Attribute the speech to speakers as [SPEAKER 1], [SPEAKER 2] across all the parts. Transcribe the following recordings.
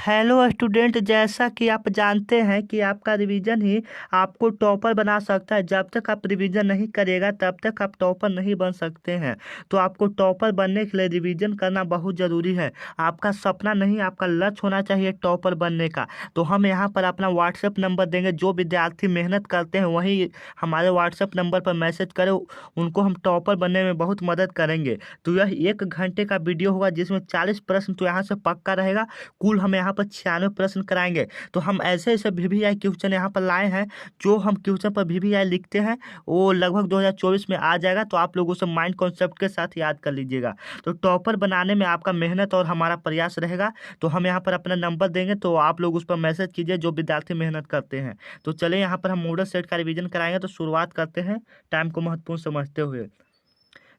[SPEAKER 1] Hello student, जैसा कि आप जानते हैं कि आपका रिवीजन ही आपको टॉपर बना सकता है। जब तक आप रिवीजन नहीं करेगा तब तक आप टॉपर नहीं बन सकते हैं। तो आपको टॉपर बनने के लिए रिवीजन करना बहुत ज़रूरी है। आपका सपना नहीं, आपका लक्ष्य होना चाहिए टॉपर बनने का। तो हम यहाँ पर अपना व्हाट्सएप नंबर देंगे। जो विद्यार्थी मेहनत करते हैं वही हमारे व्हाट्सएप नंबर पर मैसेज करें, उनको हम टॉपर बनने में बहुत मदद करेंगे। तो यह 1 घंटे का वीडियो होगा जिसमें 40 प्रश्न तो यहाँ से पक्का रहेगा। कुल हम यहाँ पर 96 प्रश्न कराएंगे। तो हम ऐसे ऐसे VVI क्वेश्चन यहाँ पर लाए हैं। जो हम क्वेश्चन पर VVI लिखते हैं वो लगभग 2024 में आ जाएगा। तो आप लोग उसे माइंड कॉन्सेप्ट के साथ याद कर लीजिएगा। तो टॉपर बनाने में आपका मेहनत और हमारा प्रयास रहेगा। तो हम यहाँ पर अपना नंबर देंगे, तो आप लोग उस पर मैसेज कीजिए जो विद्यार्थी मेहनत करते हैं। तो चलिए यहाँ पर हम मॉडल सेट का रिवीजन कराएंगे। तो शुरुआत करते हैं टाइम को महत्वपूर्ण समझते हुए।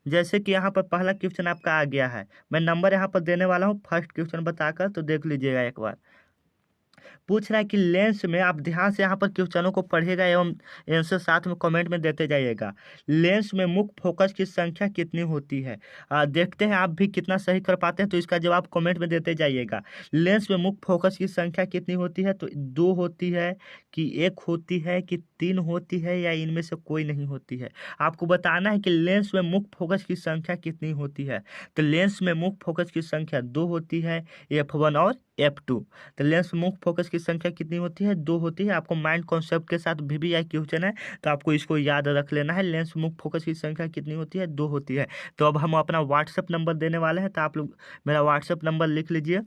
[SPEAKER 1] जैसे कि यहाँ पर पहला क्वेश्चन आपका आ गया है। मैं नंबर यहाँ पर देने वाला हूँ फर्स्ट क्वेश्चन बताकर, तो देख लीजिएगा एक बार। पूछ रहा है कि लेंस में, आप ध्यान से यहाँ पर क्वेश्चनों को पढ़िएगा एवं आंसर साथ में कमेंट में देते जाइएगा। लेंस में मुख्य फोकस की संख्या कितनी होती है? देखते हैं आप भी कितना सही कर पाते हैं। तो इसका जवाब कमेंट में देते जाइएगा। लेंस में मुख्य फोकस की संख्या कितनी होती है? तो 2 होती है, कि 1 होती है, कि 3 होती है, या इनमें से कोई नहीं होती है। आपको बताना है कि लेंस में मुख्य फोकस की संख्या कितनी होती है। तो लेंस में मुख्य फोकस की संख्या 2 होती है, F1 और F2। तो लेंस में मुख्य फोकस की संख्या कितनी होती है? 2 होती है। आपको माइंड कॉन्सेप्ट के साथ VVI क्वेश्चन है, तो आपको इसको याद रख लेना है। लेंस में मुख्य फोकस की संख्या कितनी होती है? 2 होती है। तो अब हम अपना व्हाट्सएप नंबर देने वाले हैं। तो आप लोग मेरा व्हाट्सएप नंबर लिख लीजिए।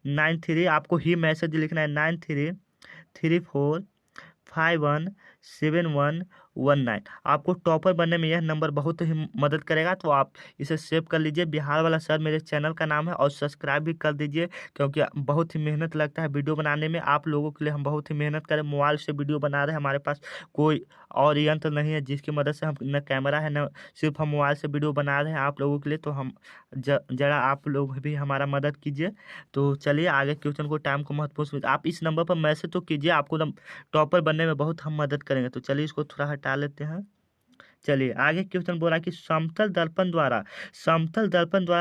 [SPEAKER 1] 93, आपको ही मैसेज लिखना है, 9334517119। आपको टॉपर बनने में यह नंबर बहुत ही मदद करेगा। तो आप इसे सेव कर लीजिए। बिहार वाला सर मेरे चैनल का नाम है, और सब्सक्राइब भी कर दीजिए, क्योंकि बहुत ही मेहनत लगता है वीडियो बनाने में। आप लोगों के लिए हम बहुत ही मेहनत करें, मोबाइल से वीडियो बना रहे हैं। हमारे पास कोई और यंत्र नहीं है जिसकी मदद से हम, न कैमरा है, न सिर्फ हम मोबाइल से वीडियो बना रहे हैं आप लोगों के लिए। तो हम जरा आप लोग भी हमारा मदद कीजिए। तो चलिए आगे क्वेश्चन को, टाइम को महत्वपूर्ण, आप इस नंबर पर मैसेज तो कीजिए, आपको टॉपर बनने में बहुत हम मदद करेंगे। तो चलिए इसको थोड़ा हटा लेते हैं। चलिए आगे क्वेश्चन बोला कि समतल दर्पण द्वारा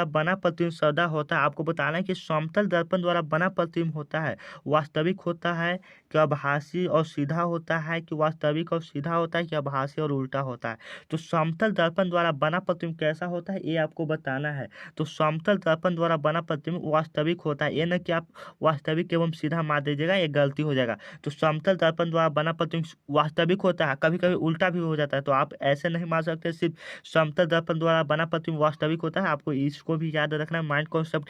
[SPEAKER 1] बना प्रतिबिंब सदा होता है। आपको बताना है कि समतल दर्पण द्वारा बना प्रतिबिंब होता है, वास्तविक होता है, कि आभासी और सीधा होता है, कि वास्तविक और सीधा होता है, कि आभासी और उल्टा होता है। तो समतल दर्पण द्वारा बना प्रतिबिंब कैसा होता है, ये आपको बताना है। तो समतल दर्पण द्वारा बना प्रतिबिंब वास्तविक होता है। ये न कि आप वास्तविक एवं सीधा मार दीजिएगा, ये गलती हो जाएगा। तो समतल दर्पण द्वारा बना प्रतिबिंब वास्तविक होता है, कभी कभी उल्टा भी हो जाता है। तो आप ऐसे नहीं मार सकते, सिर्फ समतल दर्पण द्वारा बना प्रतिबिंब वास्तविक होता है। आपको इसको भी याद रखना है, माइंड कॉन्सेप्ट।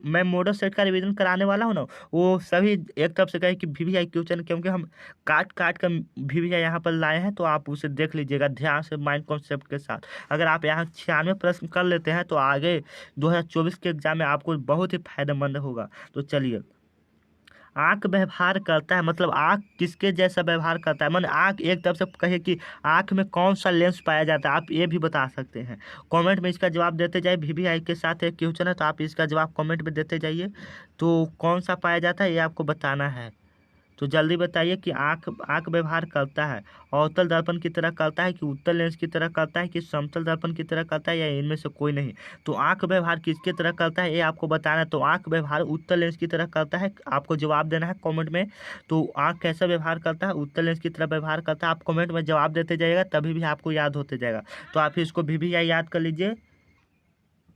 [SPEAKER 1] मैं मॉडल सेट का रिवीजन कराने वाला हूँ ना, वो सभी एक तरफ से कहे कि VVI क्वेश्चन, क्योंकि हम काट काट कर VVI यहाँ पर लाए हैं। तो आप उसे देख लीजिएगा ध्यान से माइंड कॉन्सेप्ट के साथ। अगर आप यहाँ 96 प्रश्न कर लेते हैं तो आगे 2024 के एग्जाम में आपको बहुत ही फायदेमंद होगा। तो चलिए, आंख व्यवहार करता है, मतलब आंख किसके जैसा व्यवहार करता है? मतलब आंख, एक तरफ से कहिए कि आंख में कौन सा लेंस पाया जाता है, आप ये भी बता सकते हैं। कमेंट में इसका जवाब देते जाइए। VVI के साथ एक क्वेश्चन है, तो आप इसका जवाब कमेंट में देते जाइए। तो कौन सा पाया जाता है ये आपको बताना है। तो जल्दी बताइए कि आंख आंख व्यवहार करता है अवतल दर्पण की तरह करता है, कि उत्तल लेंस की तरह करता है, कि समतल दर्पण की तरह करता है, या इनमें से कोई नहीं। तो आंख व्यवहार किसकी तरह करता है ये आपको बताना है। तो आंख व्यवहार उत्तल लेंस की तरह करता है, आपको जवाब देना है कमेंट में। तो आंख कैसा व्यवहार करता है? उत्तल लेंस की तरह व्यवहार करता है। आप कमेंट में जवाब देते जाइएगा, तभी भी आपको याद होते जाएगा। तो आप इसको VVI याद कर लीजिए।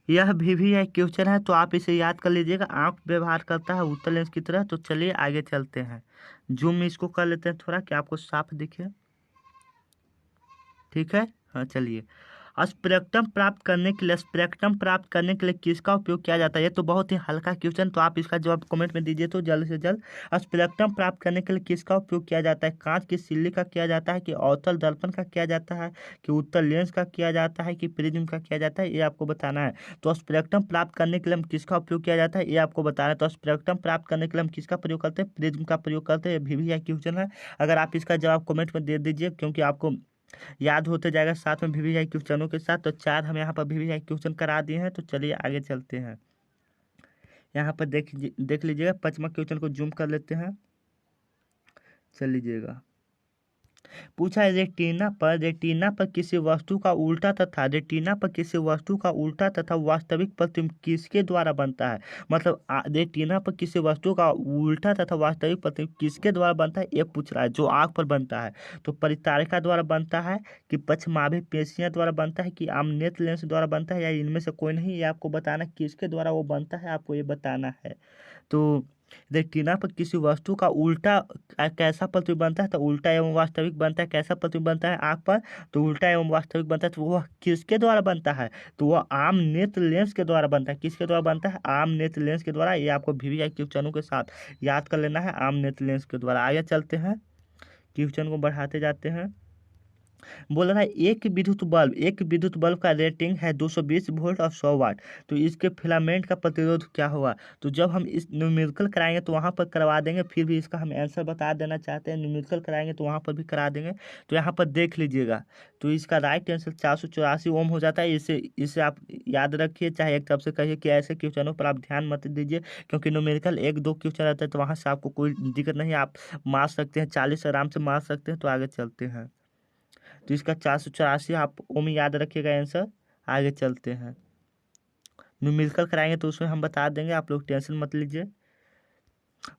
[SPEAKER 1] यह VVI क्वेश्चन है, तो आप इसे याद कर लीजिएगा। आंख व्यवहार करता है उत्तल लेंस की तरह। तो चलिए आगे चलते हैं। जूम इसको कर लेते हैं थोड़ा, कि आपको साफ दिखे। ठीक है, हाँ चलिए। स्पेक्ट्रम प्राप्त करने के लिए किसका उपयोग किया जाता है? ये तो बहुत ही हल्का क्वेश्चन, तो आप इसका जवाब कमेंट में दीजिए तो जल्द से जल्द। स्पेक्ट्रम प्राप्त करने के लिए किसका उपयोग किया जाता है? कांच की सिल्ली का किया जाता है, कि अवतल दर्पण का किया जाता है, कि उत्तल लेंस का किया जाता है, कि प्रिज्म का किया जाता है, ये आपको बताना है। तो स्पेक्ट्रम प्राप्त करने के लिए हम किसका उपयोग किया जाता है ये आपको बताना है। तो स्पेक्ट्रम प्राप्त करने के लिए हम किसका प्रयोग करते हैं? प्रिज्म का प्रयोग करते हैं। VVI क्वेश्चन है। अगर आप इसका जवाब कमेंट में दे दीजिए, क्योंकि आपको याद होते जाएगा साथ में VVI क्वेश्चनों के साथ। तो 4 हम यहाँ पर VVI क्वेश्चन करा दिए हैं। तो चलिए आगे चलते हैं। यहाँ पर देख लीजिएगा, 5वां क्वेश्चन को जूम कर लेते हैं। चल लीजिएगा। पूछा है रेटिना पर किसी वस्तु का उल्टा तथा रेटिना पर किसी वस्तु का उल्टा तथा वास्तविक प्रतिबिंब किसके द्वारा बनता है। मतलब रेटिना पर किसी वस्तु का उल्टा तथा वास्तविक प्रतिबिंब किसके द्वारा बनता है, ये पूछ रहा है। जो आंख पर बनता है तो परितारिका द्वारा बनता है कि पक्षमाभि पेशियां द्वारा बनता है कि आम नेत्र लेंस द्वारा बनता है, या इनमें से कोई नहीं। ये आपको बताना किसके द्वारा वो बनता है, आपको ये बताना है। तो रेटिना पर किसी वस्तु का उल्टा कैसा प्रतिबिंब बनता है, तो उल्टा एवं वास्तविक बनता है। कैसा प्रतिबिंब बनता है आंख पर, तो उल्टा एवं वास्तविक बनता है। तो वह किसके द्वारा बनता है, तो वह आम नेत्र लेंस के द्वारा बनता है। किसके द्वारा बनता है, आम नेत्र लेंस के द्वारा। ये आपको वीवीआई क्वेश्चनों के साथ याद कर लेना है, आम नेत्र लेंस के द्वारा। आगे चलते हैं, क्वेश्चन को बढ़ाते जाते हैं। बोल रहा है एक विद्युत बल्ब का रेटिंग है 220 वोल्ट और 100 वाट। तो इसके फिलामेंट का प्रतिरोध क्या होगा। तो जब हम इस न्यूमेरिकल कराएंगे तो वहाँ पर करवा देंगे, फिर भी इसका हम आंसर बता देना चाहते हैं। न्यूमेरिकल कराएंगे तो वहाँ पर भी करा देंगे। तो यहाँ पर देख लीजिएगा, तो इसका राइट आंसर 484 ओम हो जाता है। इसे इसे आप याद रखिए, चाहे एक तरफ से कहिए कि ऐसे क्वेश्चनों पर आप ध्यान मत दीजिए, क्योंकि न्यूमेरिकल 1-2 क्वेश्चन रहता है, तो वहाँ से आपको कोई दिक्कत नहीं, आप मार सकते हैं, 40 आराम से मार सकते हैं। तो आगे चलते हैं, तो इसका 484 आप ओम याद रखिएगा आंसर। आगे चलते हैं, न्यूमेरिकल कराएंगे तो उसमें हम बता देंगे, आप लोग टेंशन मत लीजिए।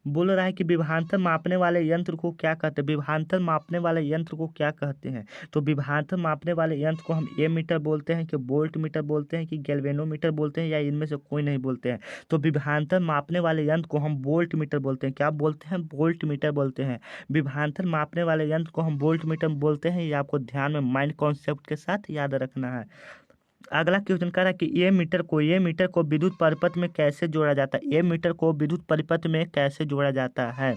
[SPEAKER 1] बोल रहा है कि विभवांतर मापने वाले यंत्र को क्या कहते हैं। विभवांतर मापने वाले यंत्र को क्या कहते हैं। तो विभवांतर मापने वाले यंत्र को हम ए मीटर बोलते हैं कि वोल्ट मीटर बोलते हैं कि गैल्वेनोमीटर बोलते हैं, या इनमें से कोई नहीं बोलते हैं। तो विभवांतर मापने वाले यंत्र को हम वोल्ट मीटर बोलते हैं। क्या बोलते हैं, वोल्ट मीटर बोलते हैं। विभवांतर मापने वाले यंत्र को हम वोल्ट मीटर बोलते हैं। ये आपको ध्यान में माइंड कॉन्सेप्ट के साथ याद रखना है। अगला क्वेश्चन कह रहा है कि ये मीटर को विद्युत परिपथ में कैसे जोड़ा जाता है। ये मीटर को विद्युत परिपथ में कैसे जोड़ा जाता है।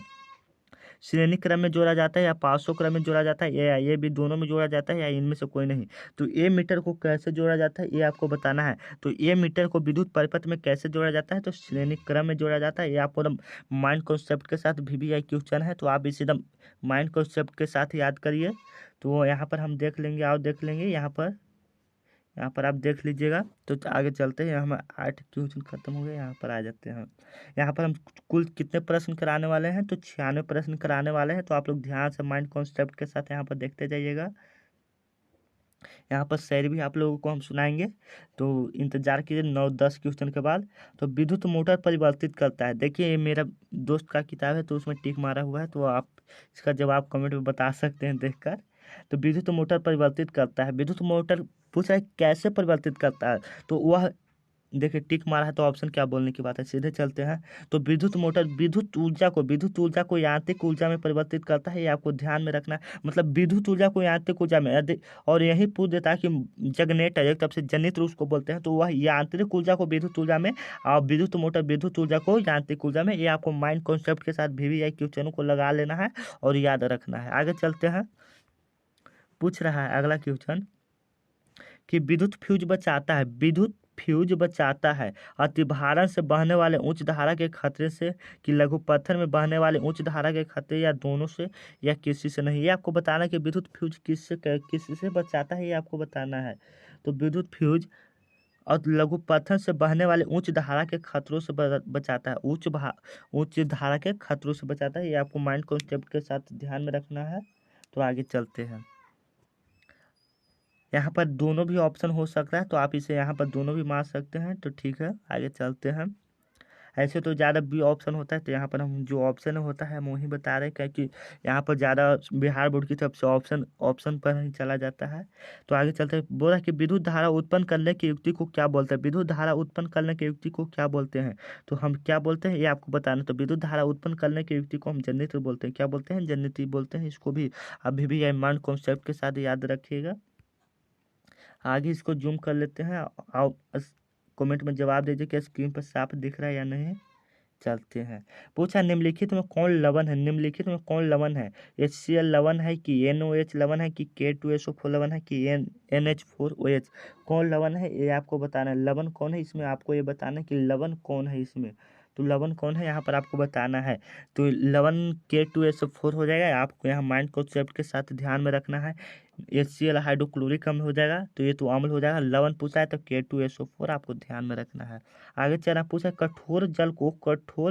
[SPEAKER 1] श्रेणी क्रम में जोड़ा जाता है या पार्श्व क्रम में जोड़ा जाता है, या ये भी दोनों में जोड़ा जाता है, या इनमें से कोई नहीं। तो ये मीटर को कैसे जोड़ा जाता है, ये आपको बताना है। तो ये मीटर को विद्युत परिपथ में कैसे जोड़ा जाता है, तो श्रेणी क्रम में जोड़ा जाता है। ये आपको एकदम माइंड कॉन्सेप्ट के साथ वीवीआई क्वेश्चन है, तो आप इसे एकदम माइंड कॉन्सेप्ट के साथ याद करिए। तो यहाँ पर हम देख लेंगे और देख लेंगे, यहाँ पर आप देख लीजिएगा। तो आगे चलते हैं, हम 8 क्वेश्चन खत्म हो गए, यहाँ पर आ जाते हैं। यहाँ पर हम कुल कितने प्रश्न कराने वाले हैं, तो 96 प्रश्न कराने वाले हैं। तो आप लोग ध्यान से माइंड कॉन्सेप्ट के साथ यहाँ पर देखते जाइएगा। यहाँ पर शेर भी आप लोगों को हम सुनाएंगे, तो इंतजार कीजिए 9-10 क्वेश्चन के बाद। तो विद्युत मोटर परिवर्तित करता है। देखिए, ये मेरा दोस्त का किताब है, तो उसमें टिक मारा हुआ है, तो आप इसका जवाब कमेंट में बता सकते हैं देखकर। तो विद्युत मोटर परिवर्तित करता है। विद्युत मोटर पूछा है कैसे परिवर्तित करता है, तो वह देखिए टिक मारा है, तो ऑप्शन क्या बोलने की बात है, सीधे चलते हैं। तो विद्युत मोटर विद्युत ऊर्जा को यांत्रिक ऊर्जा में परिवर्तित करता है। ये आपको ध्यान में रखना है। मतलब विद्युत ऊर्जा को यांत्रिक ऊर्जा में और यही पूछ देता है कि जगनेटर एक तरफ से जनित्र उसको बोलते हैं, तो वह यांत्रिक ऊर्जा को विद्युत ऊर्जा में और विद्युत मोटर विद्युत ऊर्जा को यांत्रिक ऊर्जा में। ये आपको माइंड कॉन्सेप्ट के साथ वीवीआई क्वेश्चनों को लगा लेना है और याद रखना है। आगे चलते हैं, पूछ रहा है अगला क्वेश्चन कि विद्युत फ्यूज बचाता है अतिभारण से बहने वाले उच्च धारा के खतरे से, कि लघु पत्थर में बहने वाले उच्च धारा के खतरे, या दोनों से, या किसी से नहीं। ये आपको बताना है कि विद्युत फ्यूज किससे बचाता है, ये आपको बताना है। तो विद्युत फ्यूज और लघु पत्थर से बहने वाले उच्च धारा के खतरों से बचाता है। उच्च धारा के खतरों से बचाता है। ये आपको माइंड कॉन्सेप्ट के साथ ध्यान में रखना है। तो आगे चलते हैं, यहाँ पर दोनों भी ऑप्शन हो सकता है, तो आप इसे यहाँ पर दोनों भी मार सकते हैं। तो ठीक है, आगे चलते हैं। ऐसे तो ज़्यादा भी ऑप्शन होता है, तो यहाँ पर हम जो ऑप्शन होता है हम वही बता रहे हैं, क्योंकि यहाँ पर ज़्यादा बिहार बोर्ड की तरफ से ऑप्शन पर ही चला जाता है। तो आगे चलते हैं, बोला कि विद्युत धारा उत्पन्न करने की युक्ति को क्या बोलते हैं। विद्युत धारा उत्पन्न करने की युक्ति को क्या बोलते हैं, तो हम क्या बोलते हैं ये आपको बताना। तो विद्युत धारा उत्पन्न करने की युक्ति को हम जनरेटर बोलते हैं। क्या बोलते हैं, जनरेटर बोलते हैं। इसको भी अभी भी माइंड कॉन्सेप्ट के साथ याद रखिएगा। आगे इसको जूम कर लेते हैं, आप कमेंट में जवाब दीजिए कि स्क्रीन पर साफ दिख रहा है या नहीं। चलते हैं, पूछा निम्नलिखित में कौन लवण है। निम्नलिखित में कौन लवण है, HCl लवण है कि NOH लवण है कि K2SO4 लवण है कि NH4OH। कौन लवण है ये आपको बताना है। लवण कौन है इसमें आपको ये बताना है कि लवण कौन है इसमें। तो लवण कौन है यहाँ पर आपको बताना है। तो लवण K2SO4 हो जाएगा। आपको यहाँ माइंड कॉन्सेप्ट के साथ ध्यान में रखना है। HCl हाइड्रोक्लोरिक अम्ल हो जाएगा, तो ये तो अम्ल हो जाएगा। लवण पूछा है तो K2SO4 आपको ध्यान में रखना है। आगे चलना पूछा है, कठोर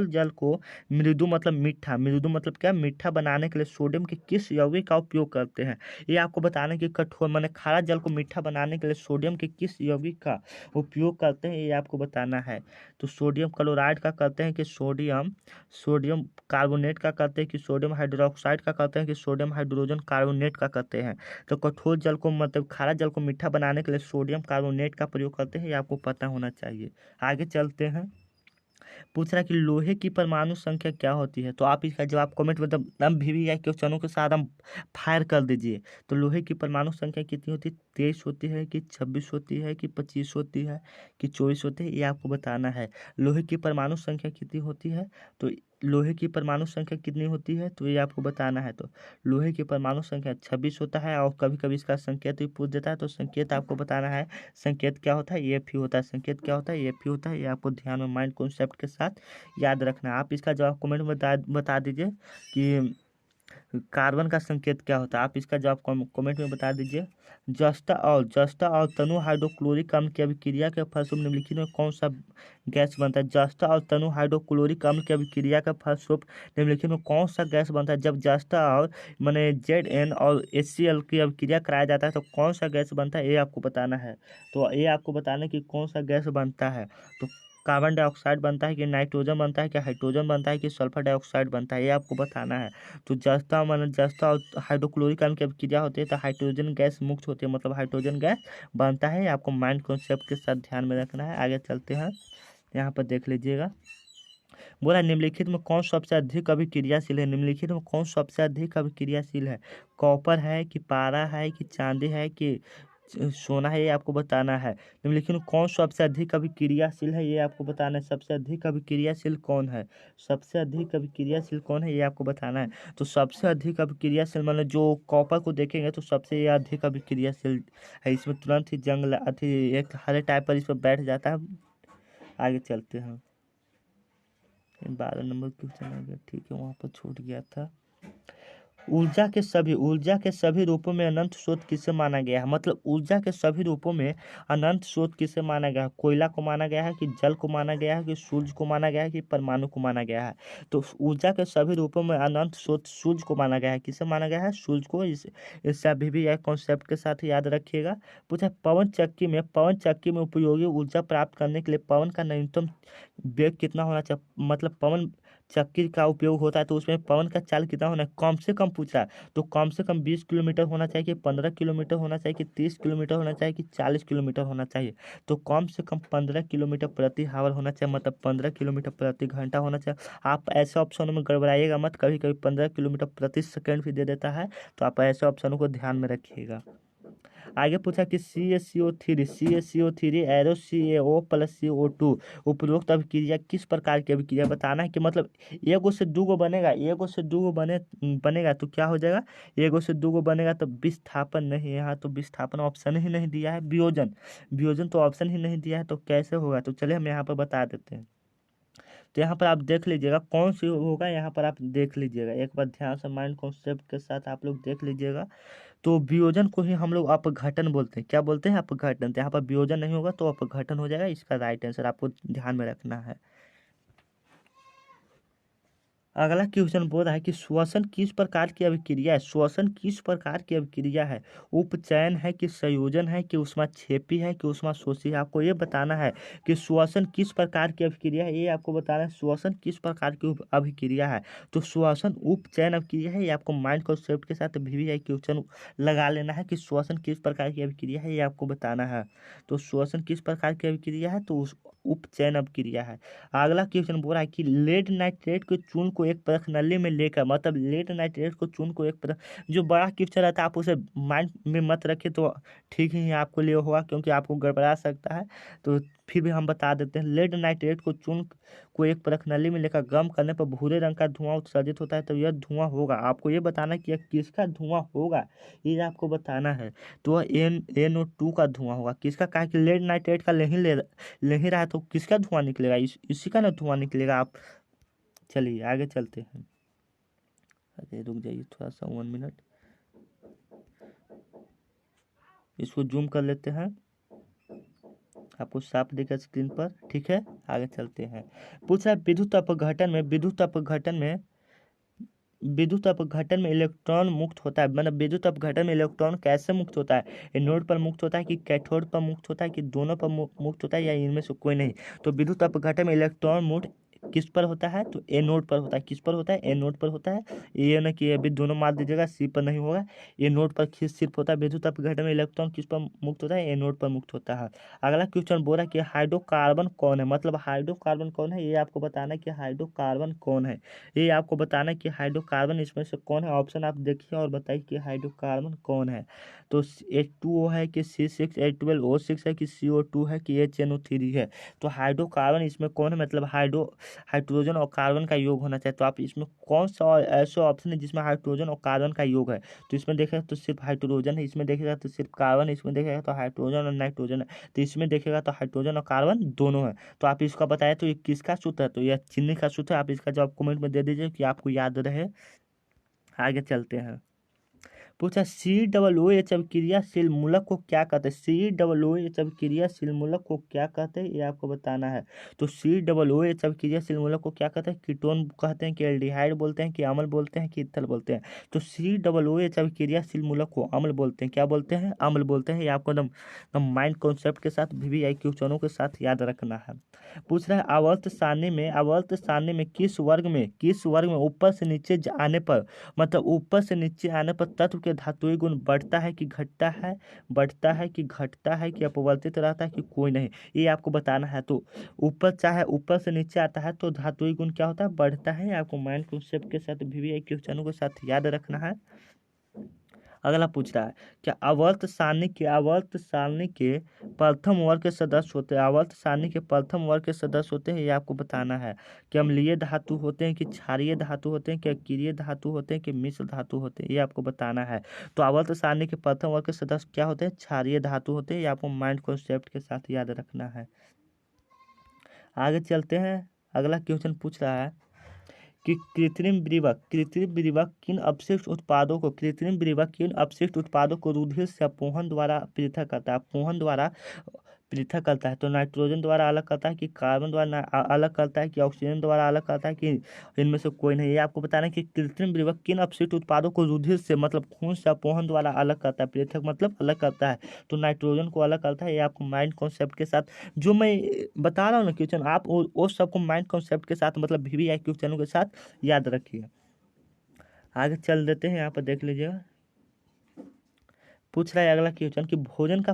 [SPEAKER 1] जल को मृदु मतलब मीठा, मृदु मतलब क्या, मीठा बनाने के लिए सोडियम के किस यौगिक का उपयोग करते हैं। ये आपको बताना है कि कठोर माने खारा जल को मीठा बनाने के लिए सोडियम के किस यौगिक का उपयोग करते हैं, ये आपको बताना है। तो सोडियम क्लोराइड का करते हैं कि सोडियम सोडियम कार्बोनेट का करते हैं कि सोडियम हाइड्रोक्साइड का करते हैं कि सोडियम हाइड्रोजन कार्बोनेट का करते हैं। तो कठोर जल को मतलब खारा जल को मीठा बनाने के लिए सोडियम कार्बोनेट का प्रयोग करते हैं, ये आपको पता होना चाहिए। आगे चलते हैं। पूछ रहा है कि लोहे की परमाणु संख्या क्या होती है, तो आप इसका जवाब कमेंट में एकदम VVI क्वेश्चनों के साथ हम फायर कर दीजिए। तो लोहे की परमाणु संख्या कितनी होती है, 23 होती है कि 26 होती है कि 25 होती है कि 24 होती है, ये आपको बताना है। लोहे की परमाणु संख्या कितनी होती है, तो लोहे की परमाणु संख्या कितनी होती है, तो ये आपको बताना है। तो लोहे की परमाणु संख्या 26 होता है, और कभी कभी इसका संकेत भी पूछ देता है, तो संकेत आपको बताना है। संकेत क्या होता है, ये फी होता है। संकेत क्या होता है, ये फी होता है। ये आपको ध्यान में माइंड कॉन्सेप्ट के साथ याद रखना है। आप इसका जवाब कमेंट में बता दीजिए कि कार्बन का संकेत क्या होता है। आप इसका जवाब कमेंट में बता दीजिए। जस्ता और तनु हाइड्रोक्लोरिक अम्ल की अभिक्रिया के फलस्वरूप निम्नलिखित में कौन सा गैस बनता है। जस्ता और तनु हाइड्रोक्लोरिक अम्ल की अभिक्रिया के फलस्वरूप निम्नलिखित में कौन सा गैस बनता है। जब जस्ता और माने ZN और HCl की अभिक्रिया कराया जाता है तो कौन सा गैस बनता है, ये आपको बताना है। तो ये आपको बताना है कि कौन सा गैस बनता है। तो कार्बन डाइऑक्साइड बनता है कि नाइट्रोजन बनता है कि हाइड्रोजन बनता है कि सल्फर डाइऑक्साइड बनता है, ये आपको बताना है। तो जस्ता और हाइड्रोक्लोरिक अम्ल की अभिक्रिया होती है तो हाइड्रोजन गैस मुक्त होती है, मतलब हाइड्रोजन गैस बनता है। आपको माइंड कॉन्सेप्ट के साथ ध्यान में रखना है। आगे चलते हैं, यहाँ पर देख लीजिएगा। बोला निम्नलिखित में कौन सबसे अधिक अभिक्रियाशील है। निम्नलिखित में कौन सबसे अधिक अभिक्रियाशील है। कॉपर है कि पारा है कि चांदी है कि सोना है, ये आपको बताना है। निम्नलिखित में कौन सबसे अधिक अभिक्रियाशील है, ये आपको बताना है। सबसे अधिक अभिक्रियाशील कौन है, सबसे अधिक अभिक्रियाशील कौन है, ये आपको बताना है। तो सबसे अधिक अभिक्रियाशील मतलब जो कॉपर को देखेंगे तो सबसे ये अधिक अभिक्रियाशील है। इसमें तुरंत ही जंग अथी एक हरे टाइप पर इस पर बैठ जाता है। आगे चलते हैं। 12 नंबर क्वेश्चन आ गया, ठीक है, वहाँ पर छूट गया था। ऊर्जा के सभी रूपों में अनंत स्रोत किसे माना गया है। मतलब ऊर्जा के सभी रूपों में अनंत स्रोत किसे माना गया है। कोयला को माना गया है कि जल को माना गया है कि सूर्य को माना गया है कि परमाणु को माना गया है। तो ऊर्जा के सभी रूपों में अनंत स्रोत सूर्य को माना गया है। किसे माना गया है, सूर्य को। इससे अभी भी एक कॉन्सेप्ट के साथ याद रखिएगा। पूछा पवन चक्की में उपयोगी ऊर्जा प्राप्त करने के लिए पवन का न्यूनतम वेग कितना होना चाहिए। मतलब पवन चक्की का उपयोग होता है तो उसमें पवन का चाल कितना होना है, कम से कम पूछा। तो कम से कम 20 किलोमीटर होना चाहिए कि 15 किलोमीटर होना चाहिए कि 30 किलोमीटर होना चाहिए कि 40 किलोमीटर होना चाहिए। तो कम से कम 15 किलोमीटर प्रति हावर होना चाहिए, मतलब 15 किलोमीटर प्रति घंटा होना चाहिए। आप ऐसे ऑप्शनों में गड़बड़ाइएगा मत, कभी कभी 15 किलोमीटर प्रति सेकंड भी दे देता है, तो आप ऐसे ऑप्शनों को ध्यान में रखिएगा। आगे पूछा कि CaCO3 एरो CaO+CO2 उपरोक्त अभिक्रिया किस प्रकार की अभिक्रिया। बताना है कि मतलब एगो से दूगो बनेगा, एगो से दूगो बनेगा तो क्या हो जाएगा, एगो से दूगो बनेगा तो विस्थापन नहीं, यहाँ तो विस्थापन ऑप्शन ही नहीं दिया है। वियोजन, वियोजन तो ऑप्शन ही नहीं दिया है, तो कैसे होगा। तो चलिए हम यहाँ पर बता देते हैं। तो यहाँ पर आप देख लीजिएगा कौन सी होगा, यहाँ पर आप देख लीजिएगा एक बार ध्यान से, माइंड कॉन्सेप्ट के साथ आप लोग देख लीजिएगा। तो वियोजन को ही हम लोग अपघटन बोलते हैं। क्या बोलते हैं, अपघटन। तो यहाँ पर वियोजन नहीं होगा तो अपघटन हो जाएगा, इसका राइट आंसर आपको ध्यान में रखना है। अगला क्वेश्चन बोल रहा है कि श्वसन किस प्रकार की अभिक्रिया है। श्वसन किस प्रकार की अभिक्रिया है। उपचयन है कि संयोजन है कि ऊष्माक्षेपी है कि ऊष्माशोषी है। आपको ये बताना है कि श्वसन किस प्रकार की अभिक्रिया है, ये आपको बताना है। श्वसन किस प्रकार की अभिक्रिया है, तो श्वसन उपचयन अभिक्रिया है। ये आपको माइंड कॉन्सेप्ट के साथ VVI क्वेश्चन लगा लेना है कि श्वसन किस प्रकार की अभिक्रिया है, ये आपको बताना है। तो श्वसन किस प्रकार की अभिक्रिया है, तो उपचयन अभिक्रिया है। अगला क्वेश्चन बोल रहा है कि लेड नाइट्रेट के चून को एक परख नली में लेकर, मतलब लेड नाइट्रेट को चून को एक परख, जो बड़ा क्वेश्चन रहता है आप उसे माइंड में मत रखिए तो ठीक ही आपको लिए होगा, क्योंकि आपको गड़बड़ा सकता है। तो फिर भी हम बता देते हैं। लेड नाइट्रेट को चून को एक परख नली में लेकर गर्म करने पर भूरे रंग का धुआं उत्सर्जित होता है, तो यह धुआं होगा। आपको ये बताना है कि यह किसका धुआं होगा, ये आपको बताना है। तो वह NO2 का धुआं होगा। किसका, कहा कि लेड नाइट्रेट का ले ही रहा है तो किसका धुआं निकलेगा, इसी का ना धुआं निकलेगा। आप चलिए आगे चलते हैं। अरे रुक जाइए थोड़ा सा, 1 मिनट। इसको जूम कर लेते हैं, आपको साफ दिखेगा स्क्रीन पर। ठीक है, आगे चलते हैं। पूछा है विद्युत अपघटन में इलेक्ट्रॉन मुक्त होता है, मतलब विद्युत अपघटन में इलेक्ट्रॉन कैसे मुक्त होता है? एनोड पर मुक्त होता है कि कैथोड पर मुक्त होता है कि दोनों पर मुक्त होता है या इनमें से कोई नहीं? तो विद्युत अपघटन में इलेक्ट्रॉन मुक्त किस पर होता है? तो एनोड पर होता है। किस पर होता है? एनोड पर होता है। ये ना कि अभी दोनों मार दीजिएगा, सी पर नहीं होगा, एनोड पर सिर्फ होता है। विद्युत अपघटन में इलेक्ट्रॉन किस पर मुक्त होता है? एनोड पर मुक्त होता है। अगला क्वेश्चन बोल रहा है कि हाइड्रोकार्बन कौन है, मतलब हाइड्रोकार्बन कौन है, ये आपको बताना है कि हाइड्रोकार्बन कौन है। ये आपको बताना है कि हाइड्रोकार्बन इसमें से कौन है। ऑप्शन आप देखिए और बताइए कि हाइड्रोकार्बन कौन है। तो H2O है कि C6H12O6 है कि CO2 है कि HNO3 है? तो हाइड्रोकार्बन इसमें कौन है, मतलब हाइड्रोजन और कार्बन का योग होना चाहिए। तो आप इसमें कौन सा ऐसा ऑप्शन है जिसमें हाइड्रोजन और कार्बन का योग है? तो इसमें देखेगा तो सिर्फ हाइड्रोजन है, इसमें देखेगा तो सिर्फ कार्बन, इसमें देखेगा तो हाइड्रोजन और नाइट्रोजन है, तो इसमें देखेगा तो हाइड्रोजन और कार्बन दोनों है। तो आप इसका बताया तो ये किसका सूत्र है? तो यह चीनी का सूत्र है। आप इसका जवाब कमेंट में दे दीजिए कि आपको याद रहे। आगे चलते हैं। पूछा COOH अभिक्रियाशील मूलक को क्या कहते हैं? COOH अभिक्रियाशील मूलक को क्या कहते हैं, ये आपको बताना है। तो COOH अभिक्रियाशील मूलक को क्या कहते हैं? कीटोन कहते हैं कि एल्डिहाइड बोलते हैं कि अम्ल बोलते हैं कि इथर बोलते हैं? तो COOH अभिक्रियाशील मूलक को अम्ल बोलते हैं। क्या बोलते हैं? अम्ल बोलते हैं। ये आपको एकदम माइंड कॉन्सेप्ट के साथ VVI क्वेश्चनों के साथ याद रखना है। पूछ रहा है आवर्त सारणी में किस वर्ग में ऊपर से नीचे आने पर, मतलब ऊपर से नीचे आने पर तत्व के धातुई गुण बढ़ता है कि घटता है, कि अपवर्तित रहता है कि कोई नहीं? ये आपको बताना है। तो ऊपर चाहे ऊपर से नीचे आता है तो धातुई गुण क्या होता है? बढ़ता है। आपको माइंड कॉन्सेप्ट के साथ VVI क्वेश्चनों के साथ याद रखना है। अगला पूछ रहा है क्या आवर्त सारणी के प्रथम वर्ग के सदस्य होते हैं? आवर्त सारणी के प्रथम वर्ग के सदस्य होते हैं, ये आपको बताना है। कि अम्लीय धातु होते हैं कि क्षारीय धातु होते हैं, कि अकीरीय धातु होते हैं कि मिश्र धातु होते हैं? ये आपको बताना है। तो आवर्त सारणी के प्रथम वर्ग के सदस्य क्या होते हैं? क्षारीय धातु होते हैं। ये आपको माइंड कॉन्सेप्ट के साथ याद रखना है। आगे चलते हैं। अगला क्वेश्चन पूछ रहा है कि कृत्रिम विवृवक किन अपशिष्ट उत्पादों को रुधिर से अपोहन द्वारा पृथक करता है? तो नाइट्रोजन द्वारा अलग करता है कि कार्बन द्वारा अलग करता है कि ऑक्सीजन द्वारा अलग करता है कि इनमें से कोई नहीं? ये आपको बताना है कि कृत्रिम विवृवक किन अपशिष्ट उत्पादों को रुधिर से, मतलब खून से अपोहन द्वारा अलग करता है। पृथक मतलब अलग करता है, तो नाइट्रोजन को अलग करता है। ये आपको माइंड कॉन्सेप्ट के साथ जो मैं बता रहा हूँ ना क्वेश्चन, आप वो सबको माइंड कॉन्सेप्ट के साथ, मतलब VVI क्वेश्चनों के साथ याद रखिए। आगे चल देते हैं, यहाँ पर देख लीजिएगा। पूछ रहा है अगला क्वेश्चन कि भोजन का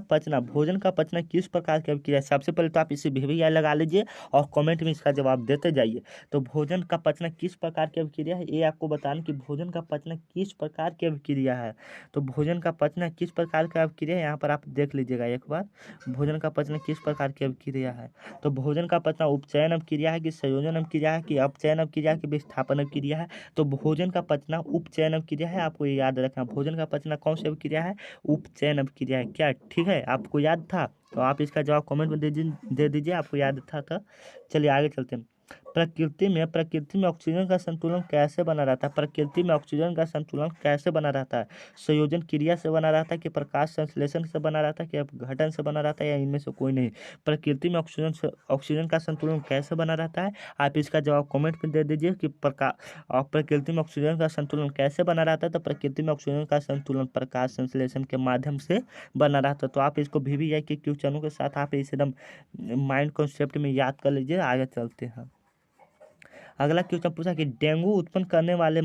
[SPEAKER 1] पचना किस प्रकार की अभिक्रिया है? सबसे पहले तो आप इसे VVI लगा लीजिए और कमेंट में इसका जवाब देते जाइए। तो भोजन का पचना किस प्रकार की अभिक्रिया है, ये आपको बताना कि भोजन का पचना किस प्रकार की अभिक्रिया है। तो भोजन का पचना किस प्रकार की अभिक्रिया है, यहाँ पर आप देख लीजिएगा एक बार। भोजन का पचना किस प्रकार की अभिक्रिया है? तो भोजन का पचना उपचयन अभिक्रिया है कि संयोजन अभिक्रिया है कि अपचयन अभिक्रिया कि विस्थापन अभिक्रिया है? तो भोजन का पचना उपचयन अभिक्रिया है। आपको ये याद रखना, भोजन का पचना कौन सी अभिक्रिया है? उपचयन अभिक्रिया है। क्या ठीक है? आपको याद था? तो आप इसका जवाब कमेंट में दे दीजिए, आपको याद था। चलिए आगे चलते हैं। प्रकृति में ऑक्सीजन का संतुलन कैसे बना रहता है? प्रकृति में ऑक्सीजन का संतुलन कैसे बना रहता है? संयोजन क्रिया से बना रहता है कि प्रकाश संश्लेषण से बना रहता है कि अपघटन से बना रहता है या इनमें से कोई नहीं? प्रकृति में ऑक्सीजन का संतुलन कैसे बना रहता है? आप इसका जवाब कमेंट में दे दीजिए कि प्रकृति में ऑक्सीजन का संतुलन कैसे बना रहता है? तो प्रकृति में ऑक्सीजन का संतुलन प्रकाश संश्लेषण के माध्यम से बना रहता है। तो आप इसको VVI के क्वेश्चनों के साथ आप इसे एकदम माइंड कॉन्सेप्ट में याद कर लीजिए। आगे चलते हैं। अगला क्वेश्चन पूछा कि डेंगू उत्पन्न करने वाले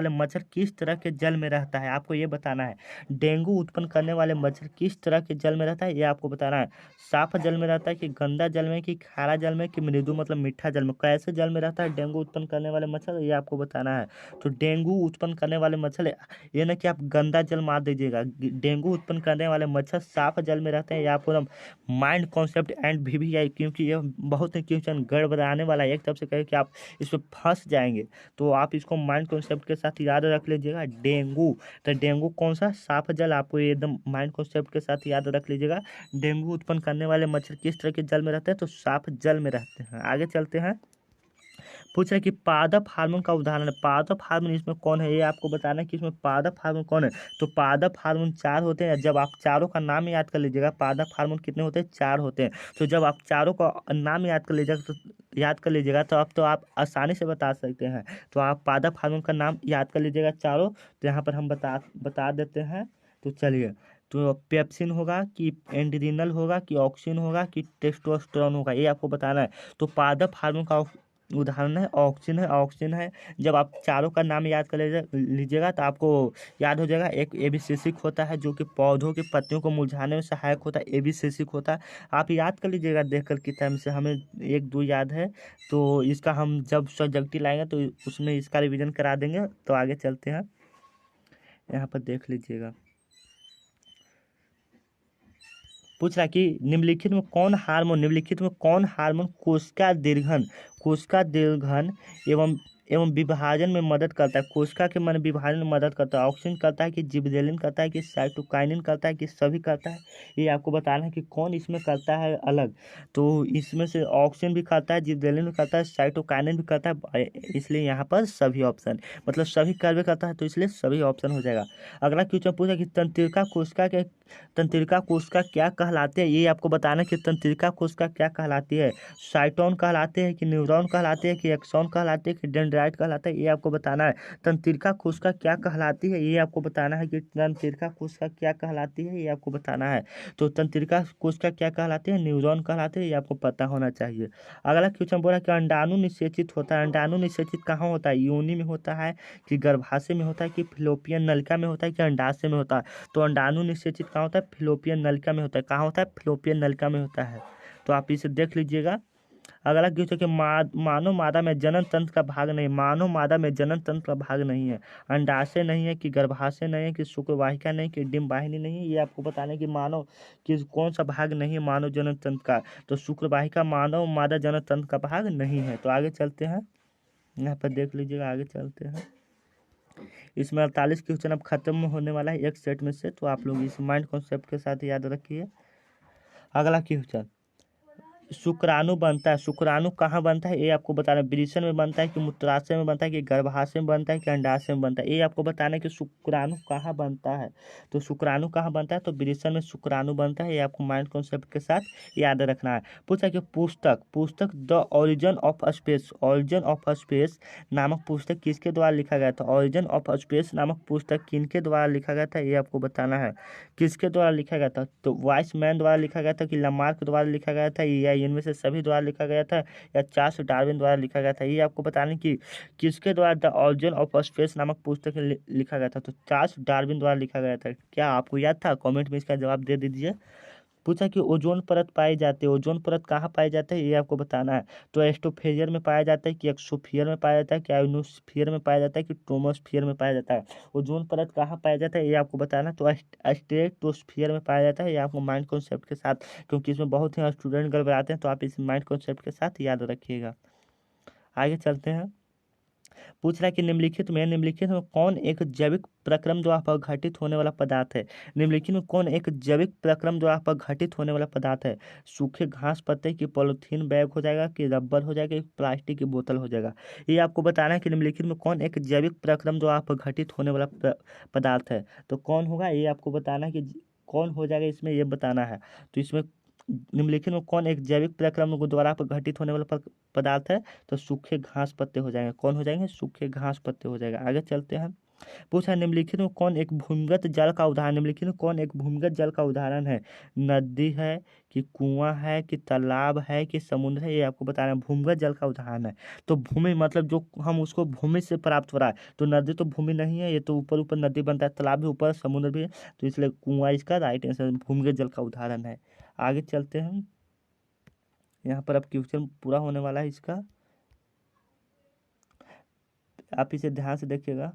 [SPEAKER 1] मच्छर किस तरह के जल में रहता है? आपको ये बताना है। डेंगू उत्पन्न करने वाले मच्छर किस तरह के जल में रहता है, ये आपको बताना है। साफ जल में रहता है कि गंदा जल में कि खारा जल में कि मृदु मतलब मीठा जल में? कैसे जल में रहता है डेंगू उत्पन्न करने वाले मच्छर, ये आपको बताना है। तो डेंगू उत्पन्न करने वाले मच्छर, ये ना कि आप गंदा जल मार दीजिएगा। डेंगू उत्पन्न करने वाले मच्छर साफ जल में रहते हैं। ये आपको माइंड कॉन्सेप्ट एंड VVI, क्योंकि ये बहुत ही क्वेश्चन गड़बड़ाने वाला है, एक तरफ से कहे कि आप इसमें फंस जाएंगे। तो आप इसको माइंड कॉन्सेप्ट के साथ याद रख लीजिएगा। डेंगू, तो डेंगू कौन सा? साफ जल। आपको ये एकदम माइंड कॉन्सेप्ट के साथ याद रख लीजिएगा। डेंगू उत्पन्न करने वाले मच्छर किस तरह के जल में रहते हैं? तो साफ जल में रहते हैं। आगे चलते हैं। पूछ रहा है कि पादप हार्मोन का उदाहरण है। पादप हार्मोन इसमें कौन है, ये आपको बताना है कि इसमें पादप हार्मोन कौन है। तो पादप हार्मोन 4 होते हैं। जब आप चारों का नाम याद कर लीजिएगा, पादप हार्मोन कितने होते हैं, 4 होते हैं। तो जब आप चारों का नाम याद कर लीजिएगा तो अब तो आप आसानी से बता सकते हैं। तो आप पादप हार्मोन का नाम याद कर लीजिएगा चारों। तो यहाँ पर हम बता देते हैं। तो चलिए, तो पेप्सिन होगा कि एंड्रिनल होगा कि ऑक्सिन होगा कि टेस्टोस्टेरोन होगा, ये आपको बताना है। तो पादप हार्मोन का उदाहरण है ऑक्सिन है, ऑक्सिन है। जब आप चारों का नाम याद कर लीजिएगा तो आपको याद हो जाएगा। एक एबिसिसिक होता है जो कि पौधों की पत्तियों को मुरझाने में सहायक होता है, एबिसिसिक होता है। आप याद कर लीजिएगा देख कर कि टाइम से, हमें एक दो याद है। तो इसका हम जब सब्जेक्टिव लाएंगे तो उसमें इसका रिवीजन करा देंगे। तो आगे चलते हैं, यहाँ पर देख लीजिएगा। पूछ रहा है कि निम्नलिखित में कौन हार्मोन कोशिका दीर्घन एवं विभाजन में मदद करता है। कोशिका के मन विभाजन में मदद करता है। ऑक्सिन करता है कि जिबरेलिन करता है कि साइटोकाइनिन करता है कि सभी करता है, ये आपको बताना है कि कौन इसमें करता है अलग। तो इसमें से ऑक्सिन भी करता है, जिबरेलिन भी करता है, साइटोकाइनिन भी करता है, इसलिए यहाँ पर सभी ऑप्शन, मतलब सभी कार्य करता है, तो इसलिए सभी ऑप्शन हो जाएगा। अगला क्वेश्चन पूछा कि तंत्रिका कोशिका क्या कहलाती है, ये आपको बताना है कि तंत्रिका कोशिका क्या कहलाती है। साइटोन कहलाते हैं कि न्यूरॉन कहलाते हैं कि एक्सॉन कहलाते हैं कि डेंड्राइट कहलाता है, ये आपको बताना है। तंत्रिका कोशिका क्या कहलाती है, ये आपको बताना है कि तंत्रिका कोशिका क्या कहलाती है, ये आपको बताना है। तो तंत्रिका कोशिका क्या कहलाती है, न्यूरॉन कहलाते हैं, ये आपको पता होना चाहिए। अगला क्वेश्चन बोला कि अंडाणु निषेचित होता है। अंडाणु निषेचित कहाँ होता है, योनि में होता है कि गर्भाशय में होता है कि फिलोपियन नलिका में होता है कि अंडाशय में होता है। तो अंडाणु निषेचित कहाँ होता है, फिलोपियन नलिका में होता है। कहाँ होता है, फिलोपियन नलिका में होता है। तो आप इसे देख लीजिएगा। अगला क्वेश्चन कि मानव मादा में जनन तंत्र का भाग नहीं। मानव मादा में जनन तंत्र का भाग नहीं है। अंडाशय नहीं है कि गर्भाशय नहीं है कि शुक्रवाहिका नहीं कि डिंब वाहिनी नहीं है, ये आपको बताना है कि मानव किस कौन सा भाग नहीं है मानव जनन तंत्र का। तो शुक्रवाहिका मानव मादा जनन तंत्र का भाग नहीं है। तो आगे चलते हैं, यहाँ पर देख लीजिएगा, आगे चलते हैं। इसमें 48 क्वेश्चन अब खत्म होने वाला है एक सेट में से, तो आप लोग इस माइंड कॉन्सेप्ट के साथ याद रखिए। अगला क्वेश्चन, शुक्राणु बनता है। शुक्राणु कहाँ बनता है, ये आपको बताना है। वृषण में बनता है कि मूत्राशय में बनता है कि गर्भाशय में बनता है कि अंडाशय में बनता है, ये आपको बताना है कि शुक्राणु कहाँ बनता है। तो शुक्राणु कहाँ बनता है, तो वृषण में शुक्राणु बनता है, ये आपको माइंड कॉन्सेप्ट के साथ याद रखना है। पूछा कि पुस्तक द ओरिजिन ऑफ स्पेस नामक पुस्तक किसके द्वारा लिखा गया था। ओरिजिन ऑफ स्पेस नामक पुस्तक किनके द्वारा लिखा गया था, ये आपको बताना है। किसके द्वारा लिखा गया था, तो वाइस मैन द्वारा लिखा गया था कि लमार्क द्वारा लिखा गया था, या इनमें से सभी द्वारा लिखा गया था, या चार्ल्स डार्विन द्वारा लिखा गया था, ये आपको बताने कि किसके द्वारा द ओरिजिन ऑफ स्पेस नामक पुस्तक लिखा गया था। तो चार्ल्स डार्विन द्वारा लिखा गया था। क्या आपको याद था, कमेंट में इसका जवाब दे दीजिए। पूछा कि ओजोन परत पाई जाती है। ओजोन परत कहाँ पाई जाती है, ये आपको बताना है। तो एस्टोफेयर में पाया जाता है कि एक्सोफियर में पाया जाता है कि आयोनोस्फियर में पाया जाता है कि ट्रोमोस्फियर में पाया जाता है। ओजोन परत कहाँ पाया जाता है, ये आपको बताना है। तो स्ट्रेटोस्फियर में पाया जाता है, ये आपको माइंड कॉन्सेप्ट के साथ, क्योंकि इसमें बहुत ही स्टूडेंट गड़बड़ाते हैं, तो आप इस माइंड कॉन्सेप्ट के साथ याद रखिएगा। आगे चलते हैं। पूछ रहा है कि निम्नलिखित में कौन एक जैविक प्रक्रम द्वारा घटित होने वाला पदार्थ है। निम्नलिखित में कौन एक जैविक प्रक्रम द्वारा घटित होने वाला पदार्थ है। सूखे घास पत्ते की पॉलीथीन बैग हो जाएगा कि रबर हो जाएगा कि प्लास्टिक की बोतल हो जाएगा, ये आपको बताना है कि निम्नलिखित में कौन एक जैविक प्रक्रम द्वारा घटित होने वाला पदार्थ है। तो कौन होगा, ये आपको बताना है कि कौन हो जाएगा, इसमें ये बताना है। तो इसमें निम्नलिखित में कौन एक जैविक प्रक्रम द्वारा घटित होने वाला पदार्थ है। तो सूखे घास पत्ते हो जाएंगे। कौन हो जाएंगे, सूखे घास पत्ते हो जाएगा। आगे चलते हैं। पूछा निम्नलिखित में कौन एक भूमिगत जल का उदाहरण। निम्नलिखित में कौन एक भूमिगत जल का उदाहरण है। नदी है कि कुआं है कि तालाब है कि समुद्र है, ये आपको बताना है। भूमिगत जल का उदाहरण है। तो भूमि मतलब जो हम उसको भूमि से प्राप्त हो रहा है, तो नदी तो भूमि नहीं है, ये तो ऊपर ऊपर नदी बनता है, तालाब भी ऊपर, समुद्र भी है, तो इसलिए कुआं इसका राइट आंसर भूमिगत जल का उदाहरण है। आगे चलते हैं, यहाँ पर अब क्वेश्चन पूरा होने वाला है इसका, आप इसे ध्यान से देखिएगा।